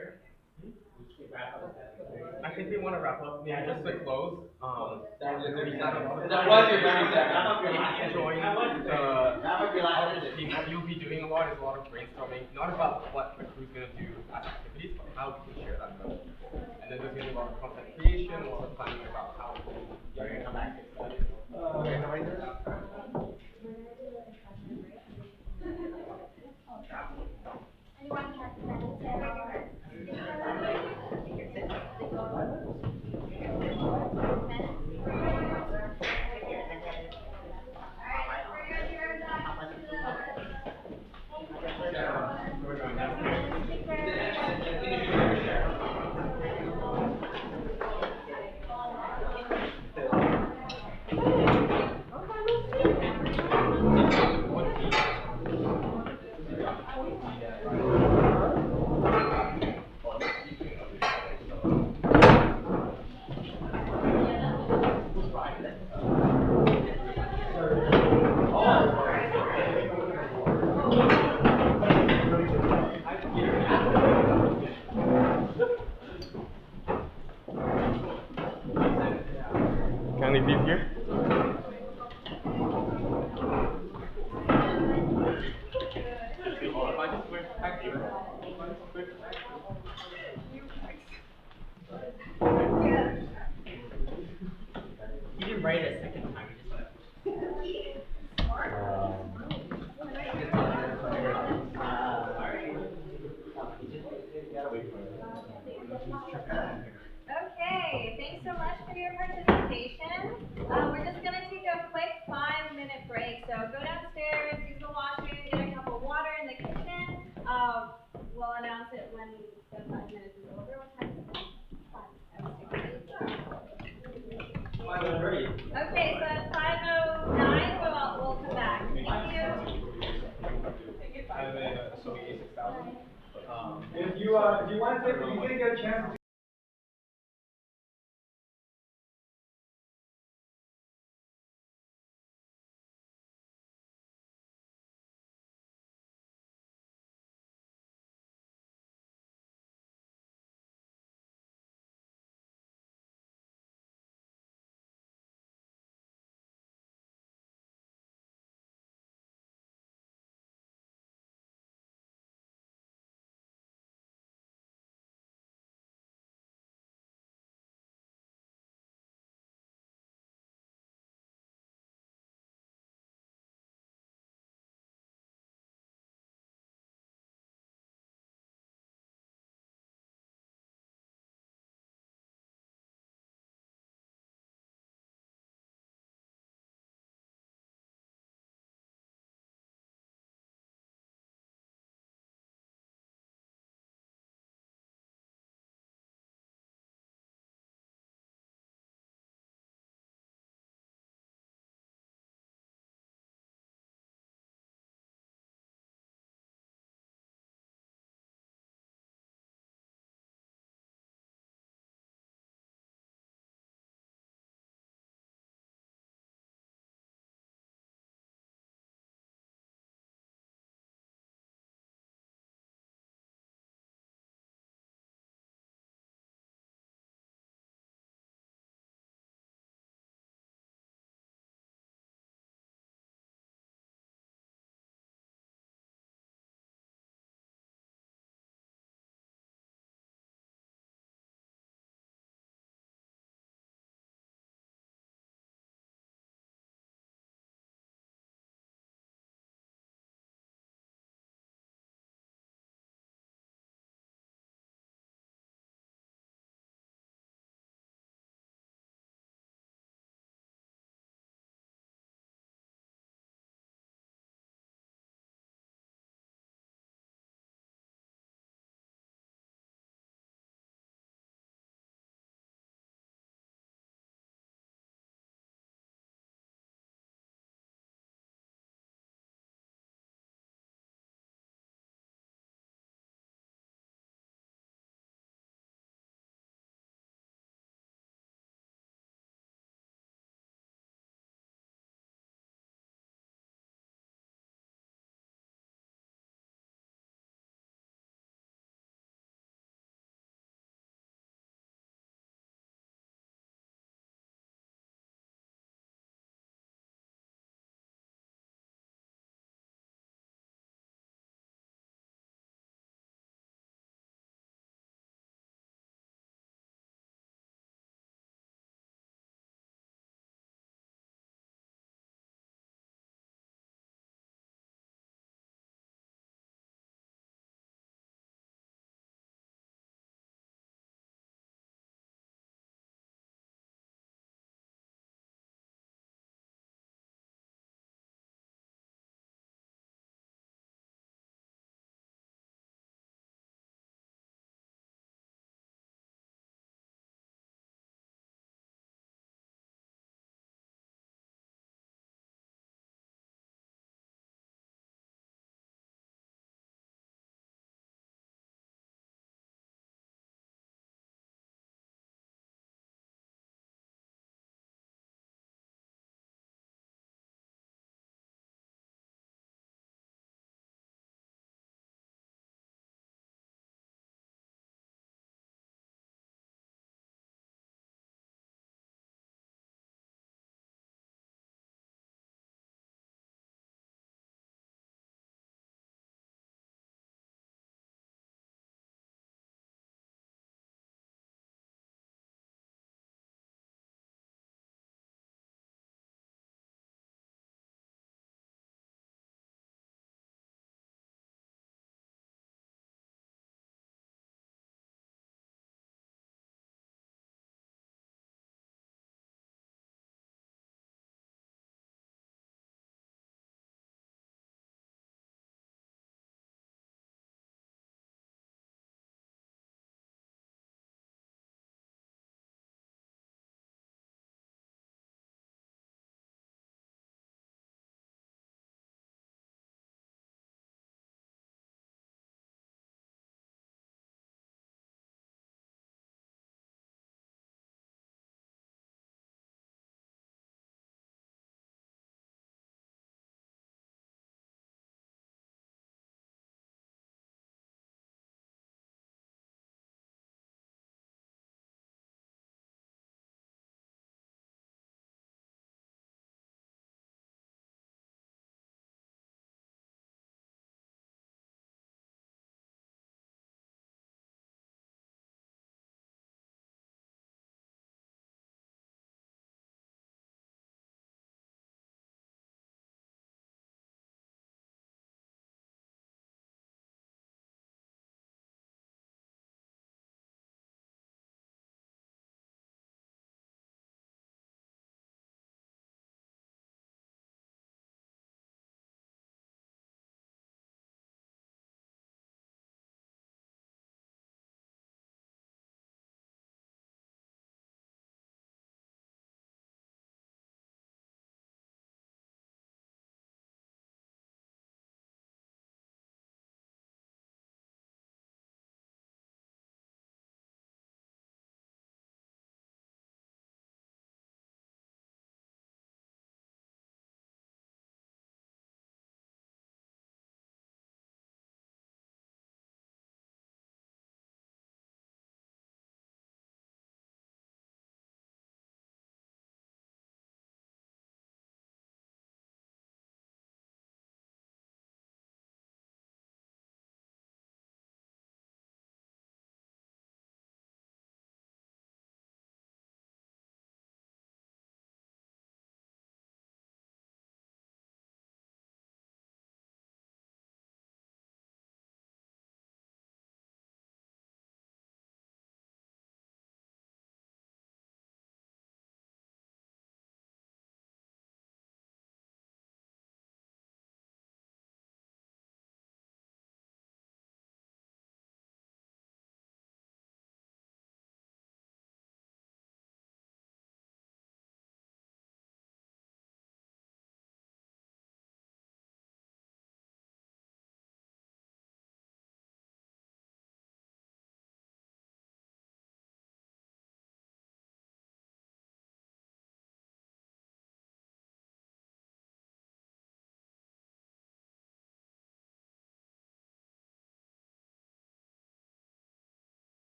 I think they want to wrap up. Maybe just to close. That was your 30 seconds. That was your 30 seconds. Enjoying the outreach team. What you'll be doing a lot is a lot of brainstorming, not about what the crew's gonna do as activities, but how we can share that with other people. And then there's gonna be a lot of content creation, a lot of planning about how we can come back. Anyone have questions? Can I leave these here? He didn't write it a second time, he just left. Okay, thanks so much for your participation. We're just gonna take a quick 5-minute break. So go downstairs, use the washroom, get a cup of water in the kitchen. We'll announce it when the 5 minutes is over. What time is it? 5:30. Okay, so at 5:09, we'll come back. Thank you. I have a Sony A6000. If you want to, you didn't get a chance to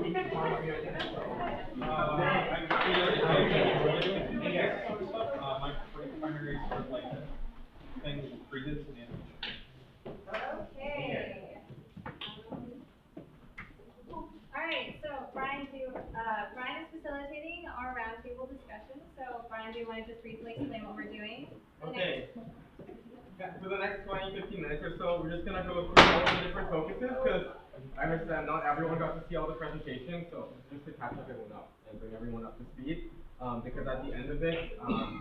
you can find me on Insta. My primary sort of like thing is freezes and animation. Okay. Alright, so Brian is facilitating our roundtable discussion. So Brian, do you want to just briefly explain what we're doing? Okay. Yeah, for the next 20, 15 minutes or so, we're just gonna go through all the different focuses, because I understand not everyone got to see all the presentations, so just to catch everyone up and bring everyone up to speed. Because at the end of this,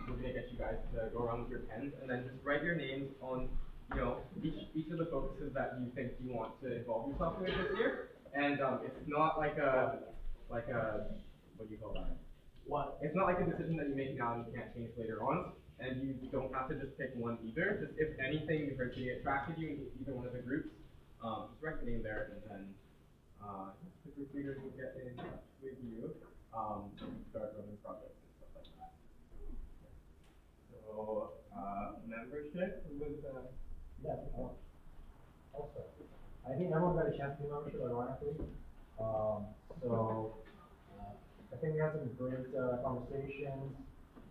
we're gonna get you guys to go around with your pens and then just write your names on, you know, each of the focuses that you think you want to involve yourself with this year. And it's not like a what do you call that? What? It's not like a decision that you make now and you can't change later on. And you don't have to just pick one either. Just if anything eventually attracted you in either one of the groups, just write your name there, and then the group leaders will get in touch with you to start running projects and stuff like that. So membership was Yeah, also, I think everyone got a chance to do membership, ironically. I think we had some great conversations.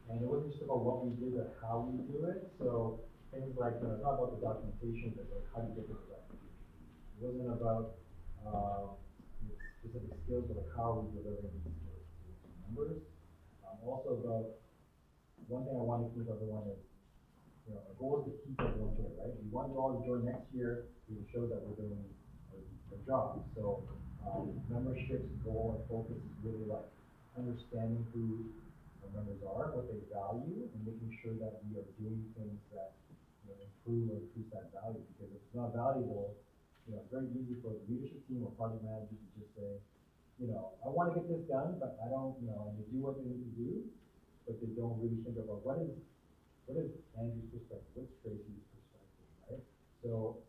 And it wasn't just about what we did, but how we do it. So things like, it's not about the documentation, but like how do you get to the documentation. It wasn't about specific skills, but like how are we delivering these skills to members. Also about, one thing I want to keep everyone is, our goal is to keep everyone here, right? We want you all to join next year to show that we're doing our job. So membership's goal and focus is really like understanding who our members are, what they value, and making sure that we are doing things that improve or increase that value. Because if it's not valuable, it's very easy for the leadership team or project managers to just say, I want to get this done, but I don't, and they do what they need to do, but they don't really think about what is Andrew's perspective, what's Tracy's perspective, right? So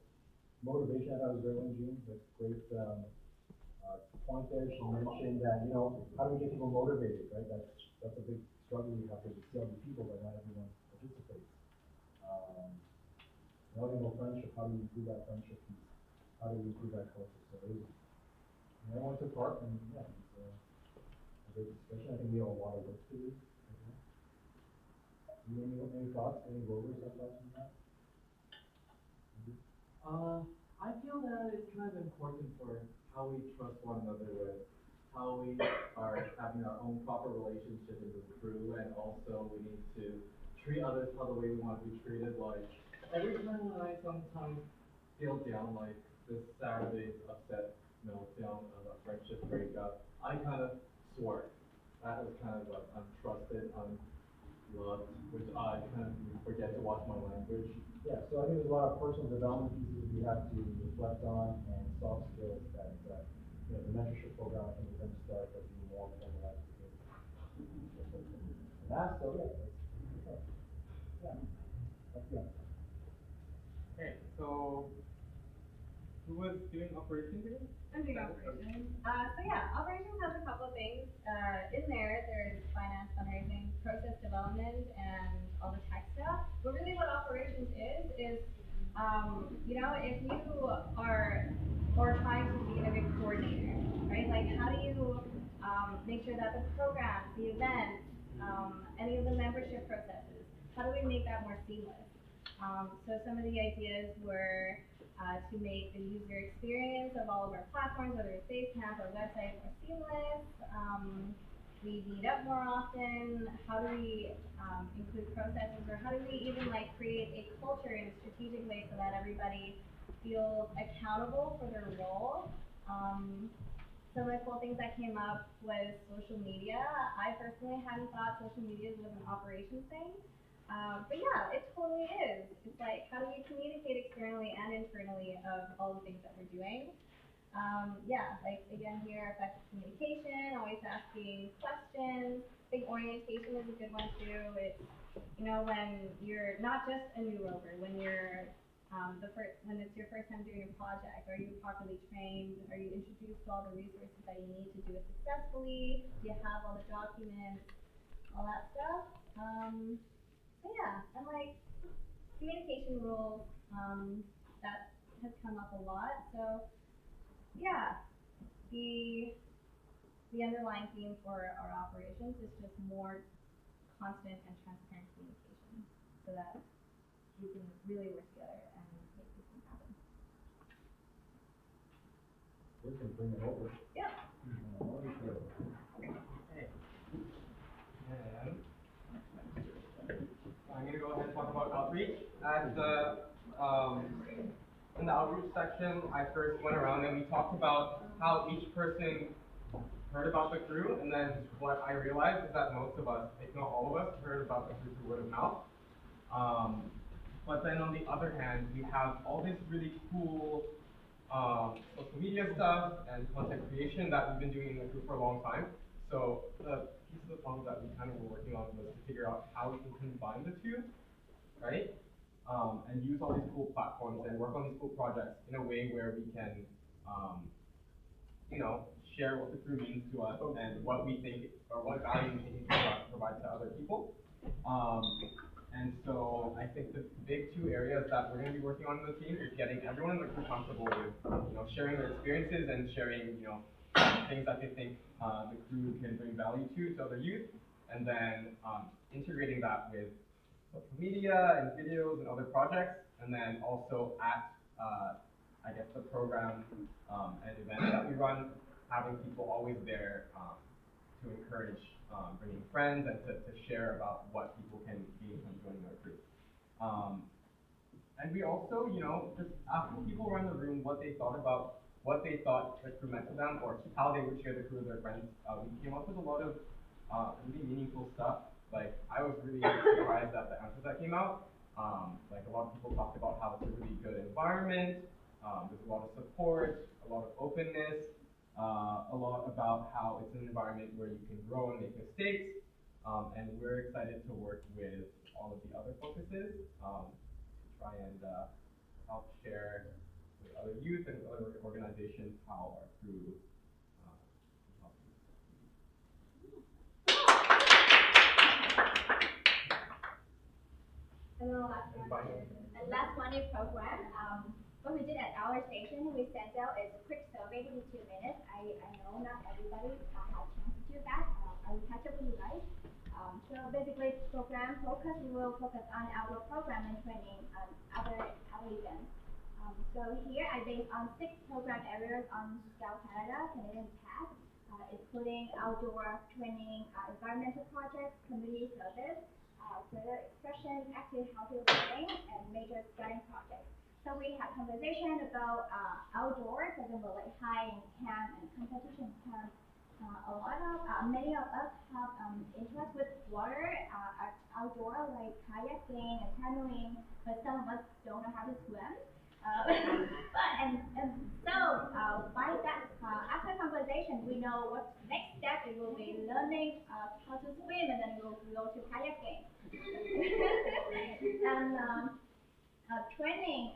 motivation, I thought was very one, June. That's great. Point there, she mentioned that, how do we get people motivated, right? That's a big struggle we have to see all the people, but not everyone participates. Valuable friendship, how do we improve that friendship piece? How do we improve that culture? So everyone took part, and yeah, it's a great discussion. I think we have a lot of work to do. Any thoughts? Any rovers have thoughts on that? I feel that it's kind of important for how we trust one another with how we are having our own proper relationship in the crew, and also we need to treat others how the way we want to be treated. Like every time when I sometimes feel down, like this Saturday's upset meltdown of a friendship breakup, I kind of swore. That was kind of like untrusted, unloved, which I kind of forget to watch my language. Yeah, so I think there's a lot of personal development pieces we have to reflect on, and soft skills that, the mentorship program, I think, is going to start to be more formalized. And that's so, yeah, that's good. Okay, so who was doing operations again? I'm doing operations. Operations has a couple of things. In there, there's finance, fundraising, process development, and all the tech stuff. But really what operations is, if you are trying to be a good coordinator, right? Like how do you make sure that the programs, the events, any of the membership processes, how do we make that more seamless? So some of the ideas were to make the user experience of all of our platforms, whether it's Basecamp or website, more seamless. We meet up more often. How do we include processes, or how do we even create a culture in a strategic way so that everybody feels accountable for their role? Some of the cool things that came up was social media. I personally hadn't thought social media was an operations thing. But yeah, it totally is. It's like, how do we communicate externally and internally of all the things that we're doing? Again here, effective communication, always asking questions. I think orientation is a good one too. It's, when you're not just a new rover, when you're when it's your first time doing a project, are you properly trained? Are you introduced to all the resources that you need to do it successfully? Do you have all the documents? All that stuff. Communication rules, that has come up a lot. So, yeah, the the underlying theme for our operations is just more constant and transparent communication, so that we can really work together and make this thing happen. We can bring it over. Yeah. I'm gonna go ahead and talk about outreach. At the, in the outreach section, I first went around and we talked about how each person heard about the crew, and then what I realized is that most of us, if not all of us, heard about the crew through word of mouth. But then on the other hand, we have all this really cool social media stuff and content creation that we've been doing in the group for a long time. So the piece of the puzzle that we kind of were working on was to figure out how we can combine the two, right? And use all these cool platforms and work on these cool projects in a way where we can, you know, share what the crew means to us and what we think or what value we think it can provide to other people. And so I think the big two areas that we're going to be working on in the team is getting everyone in the crew comfortable with, you know, sharing their experiences and sharing, you know, things that they think the crew can bring value to other youth, and then integrating that with social media and videos and other projects, and then also at, I guess, the program and events that we run, having people always there to encourage bringing friends and to share about what people can gain from joining our group. And we also, you know, just asking people around the room what they thought about what they thought the crew meant to them, or how they would share the crew with their friends. We came up with a lot of really meaningful stuff. Like, I was really surprised at the answers that came out. Like, a lot of people talked about how it's a really good environment, there's a lot of support, a lot of openness, a lot about how it's an environment where you can grow and make mistakes, and we're excited to work with all of the other focuses to try and help share with other youth and other organizations how our crew help you. And then last one is program. What we did at our station, we sent out a quick survey within 2 minutes. I know not everybody had a chance to do that. I will catch up with you guys. So basically, program focus, we will focus on outdoor program and training and other events. So here I based on 6 program areas on Scout Canada, Canadian TAG, including outdoor training, environmental projects, community service, further expression, active healthy living, and major scouting projects. So we had conversation about outdoors, for example, like hiking, camp, and competition camp. Many of us have interest with water, outdoor, like kayaking and canoeing, but some of us don't know how to swim. By that, after conversation, we know what next step it will be learning how to swim, and then we'll go to kayaking. And training,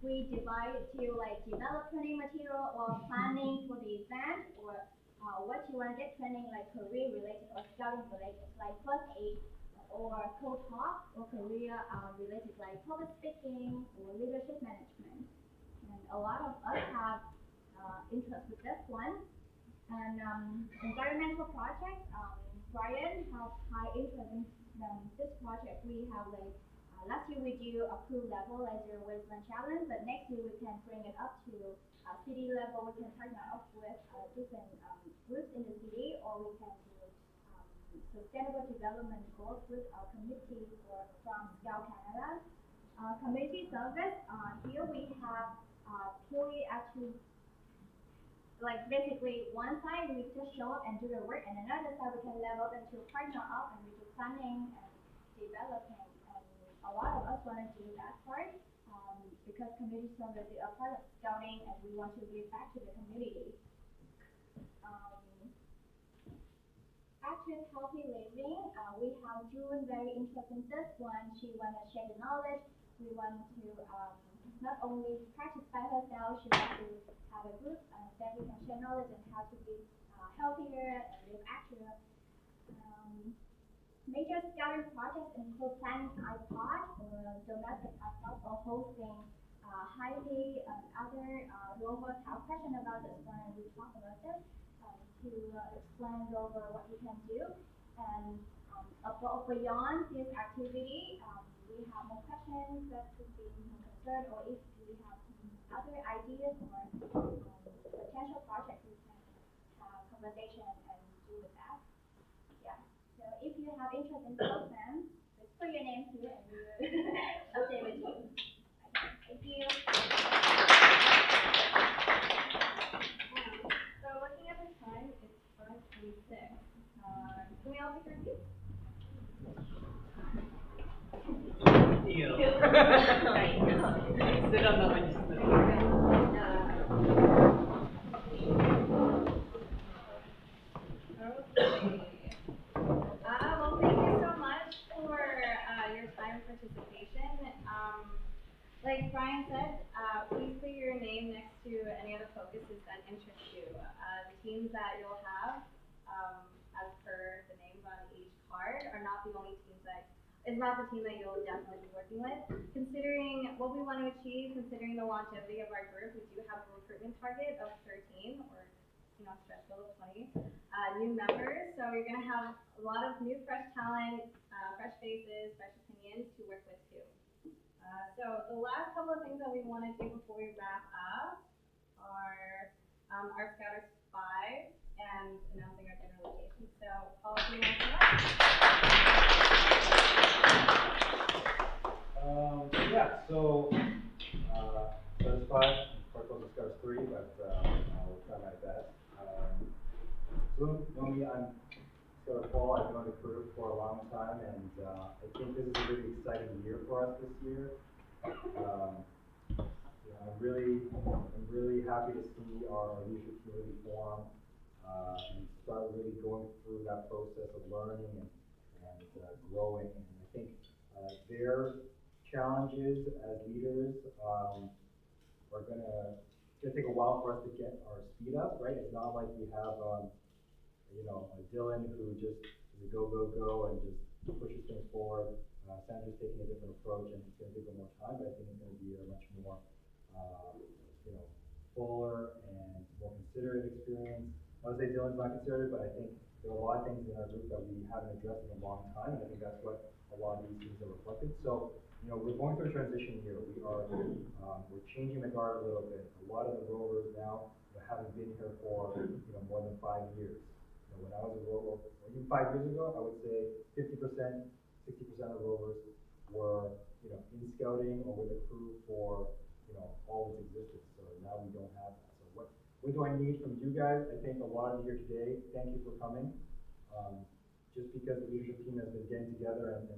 we divide it to like develop training material or planning for the event, or what you want to get training, like career related or scouting related, like first aid or code talk, or career related like public speaking or leadership management. And a lot of us have interest with this one. And environmental projects, Brian has high interest in this project. We have like last year we do a crew level as your wasteland challenge, but next year we can bring it up to city level. We can partner up with different groups in the city, or we can do sustainable development goals with our community from Scout Canada. Community service, here we have purely actually, like basically one side we just show up and do the work, and another side we can level them to partner up and we do planning and developing. And a lot of us want to do that part because community service is a part of scouting, and we want to give back to the community. Active healthy living, we have June very interested in this one. She want to share the knowledge. We want to not only practice by herself, she wants to have a group that we can share knowledge on how to be healthier and live active. Major scouting projects include planning iPod or domestic iPod, or hosting highly other Rome was have question about this one, and we talk about this. to explain over what you can do. And beyond this activity, we have more questions that could be more concerned, or if we have other ideas or potential projects, we can have conversation and do with that. Yeah. So if you have interest in program, just put your name here and we will update with you. Okay. Thank you. So looking at the time, it's 5:26. Can we all take our seats? Sit on the bench. Well, thank you so much for your time and participation. Like Brian said, please put your name next to any other focuses that interest you. The teams that you'll have, as per the names on each card, are not the only teams that, it's not the team that you'll definitely be working with. Considering what we want to achieve, considering the longevity of our group, we do have a recruitment target of 13, or stretch goal of 20 new members. So you're going to have a lot of new fresh talent, fresh faces, fresh opinions to work with too. So the last couple of things that we want to do before we wrap up are our Scouters 5 and announcing our dinner location. So Paul, do you want to start? Scouters 5, of course, Scouters 3, but I'll try my best. So, I'm Scouter Paul. I've known the crew for a long time, and I think this is a really exciting year for us this year. I'm really happy to see our leadership community form and start really going through that process of learning and growing. And I think their challenges as leaders are gonna take a while for us to get our speed up, right? It's not like we have Dylan who just is a go and just pushes things forward. Sandra's taking a different approach, and it's going to take a little more time, but I think it's going to be a much more, fuller and more considerate experience. I would say Dylan's not considerate, but I think there are a lot of things in our group that we haven't addressed in a long time, and I think that's what a lot of these things are reflected. So, we're going through a transition here. We're changing the guard a little bit. A lot of the rovers now haven't been here for more than 5 years. When I was a rover, even 5 years ago, I would say 50%, 60% of rovers were, in scouting or with a crew for, all its existence. So now we don't have that. So what do I need from you guys? I think a lot of you here today, thank you for coming. Just because the leadership team has been getting together and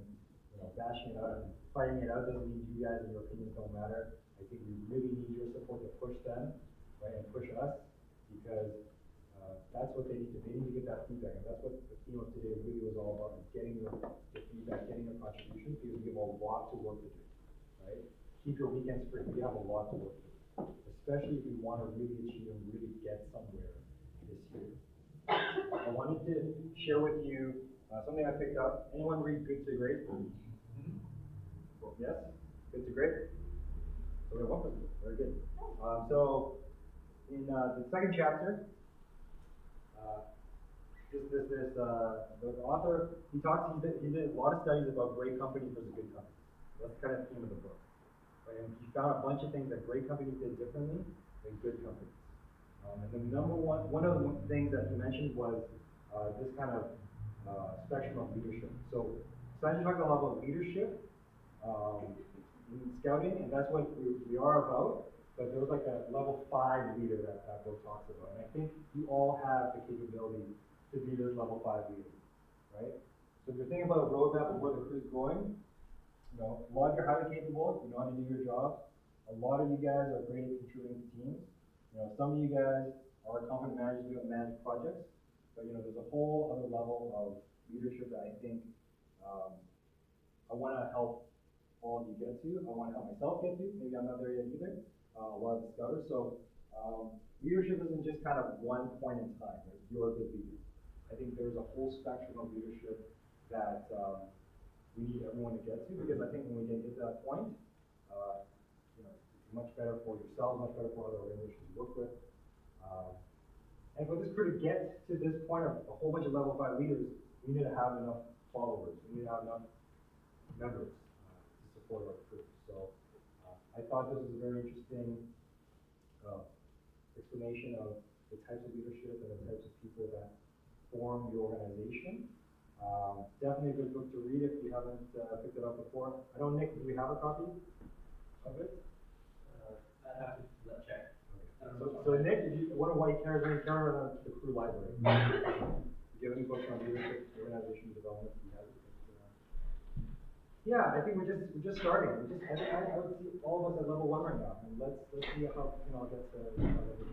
bashing it out and fighting it out doesn't mean you guys and your opinions don't matter. I think we really need your support to push them, right, and push us, because that's what they need to get that feedback, and that's what the theme of today really was all about, is getting your feedback, getting your contributions, because we have a lot to work to do, right? Keep your weekends free. We have a lot to work to do, especially if we want to really achieve and really get somewhere this year. I wanted to share with you something I picked up. Anyone read Good to Great? Yes? Good to Great? So we have one person. Very good. So in the second chapter, the author, he did a lot of studies about great companies versus good companies. That's kind of the theme of the book. Right? And he found a bunch of things that great companies did differently than good companies. And the one of the things that he mentioned was this kind of spectrum of leadership. So Sandra talked a lot about leadership in scouting, and that's what we are about. But there was like a level 5 leader that book talks about. And I think you all have the capability to be this level 5 leader, right? So if you're thinking about a roadmap of where the crew's going, a lot of you are highly capable, you know how to do your job. A lot of you guys are great at contributing to teams. Some of you guys are competent managers who manage projects, but there's a whole other level of leadership that I think I want to help all of you get to. I want to help myself get to. Maybe I'm not there yet either. A lot of the scouters. So leadership isn't just kind of one point in time. Right? You're a good leader. I think there's a whole spectrum of leadership that we need everyone to get to, because I think when we get to that point, it's much better for yourselves, much better for other organizations you work with. And for this crew to get to this point of a whole bunch of level 5 leaders, we need to have enough followers. We need to have enough members to support our crew. So I thought this was a very interesting explanation of the types of leadership and the types of people that form the organization. Definitely a good book to read if you haven't picked it up before. I don't, Nick, do we have a copy of it? Let's check. So Nick, what a white carrot and carrot on the crew library. Do you have any books on leadership, organization development? Yeah, I think we're just starting. I would see all of us at level 1 right now, and let's see how it gets to level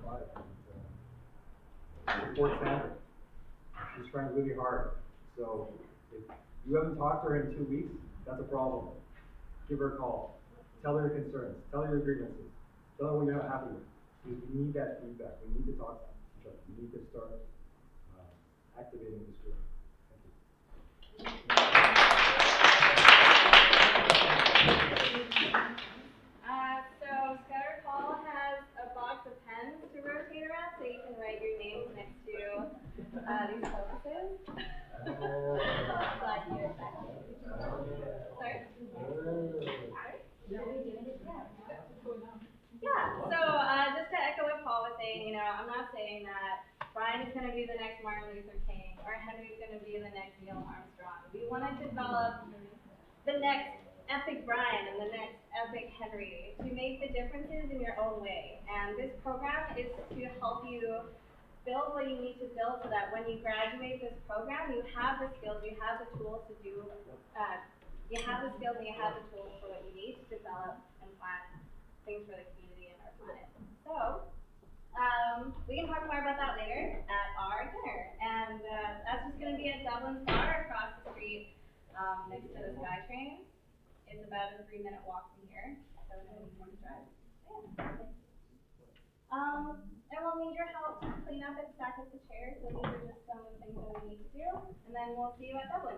5. Support Sandra. She's trying really hard. So if you haven't talked to her in 2 weeks, that's a problem. Give her a call. Tell her your concerns. Tell her your grievances. Tell her what you're not happy with. We need that feedback. We need to talk to each other. We need to start activating this group. Thank you. So Scouter Paul has a box of pens to rotate around so you can write your names next to these focuses. Glad you did that. Sorry? Yeah, so just to echo what Paul was saying, I'm not saying that Brian is going to be the next Martin Luther King or Henry is going to be the next Neil Armstrong. We want to develop the next epic Brian and the next epic Henry to make the differences in your own way. And this program is to help you build what you need to build so that when you graduate this program, you have the skills, you have the tools to do, you have the skills and you have the tools for what you need to develop and plan things for the community and our planet. So, we can talk more about that later at our dinner. And that's just going to be at Dublin's Bar across the street next to the SkyTrain. It's about a 3-minute walk from here, so it's an easy drive. Yeah. And we'll need your help to clean up and stack up the chairs. So these are just some of the things that we need to do. And then we'll see you at Dublin.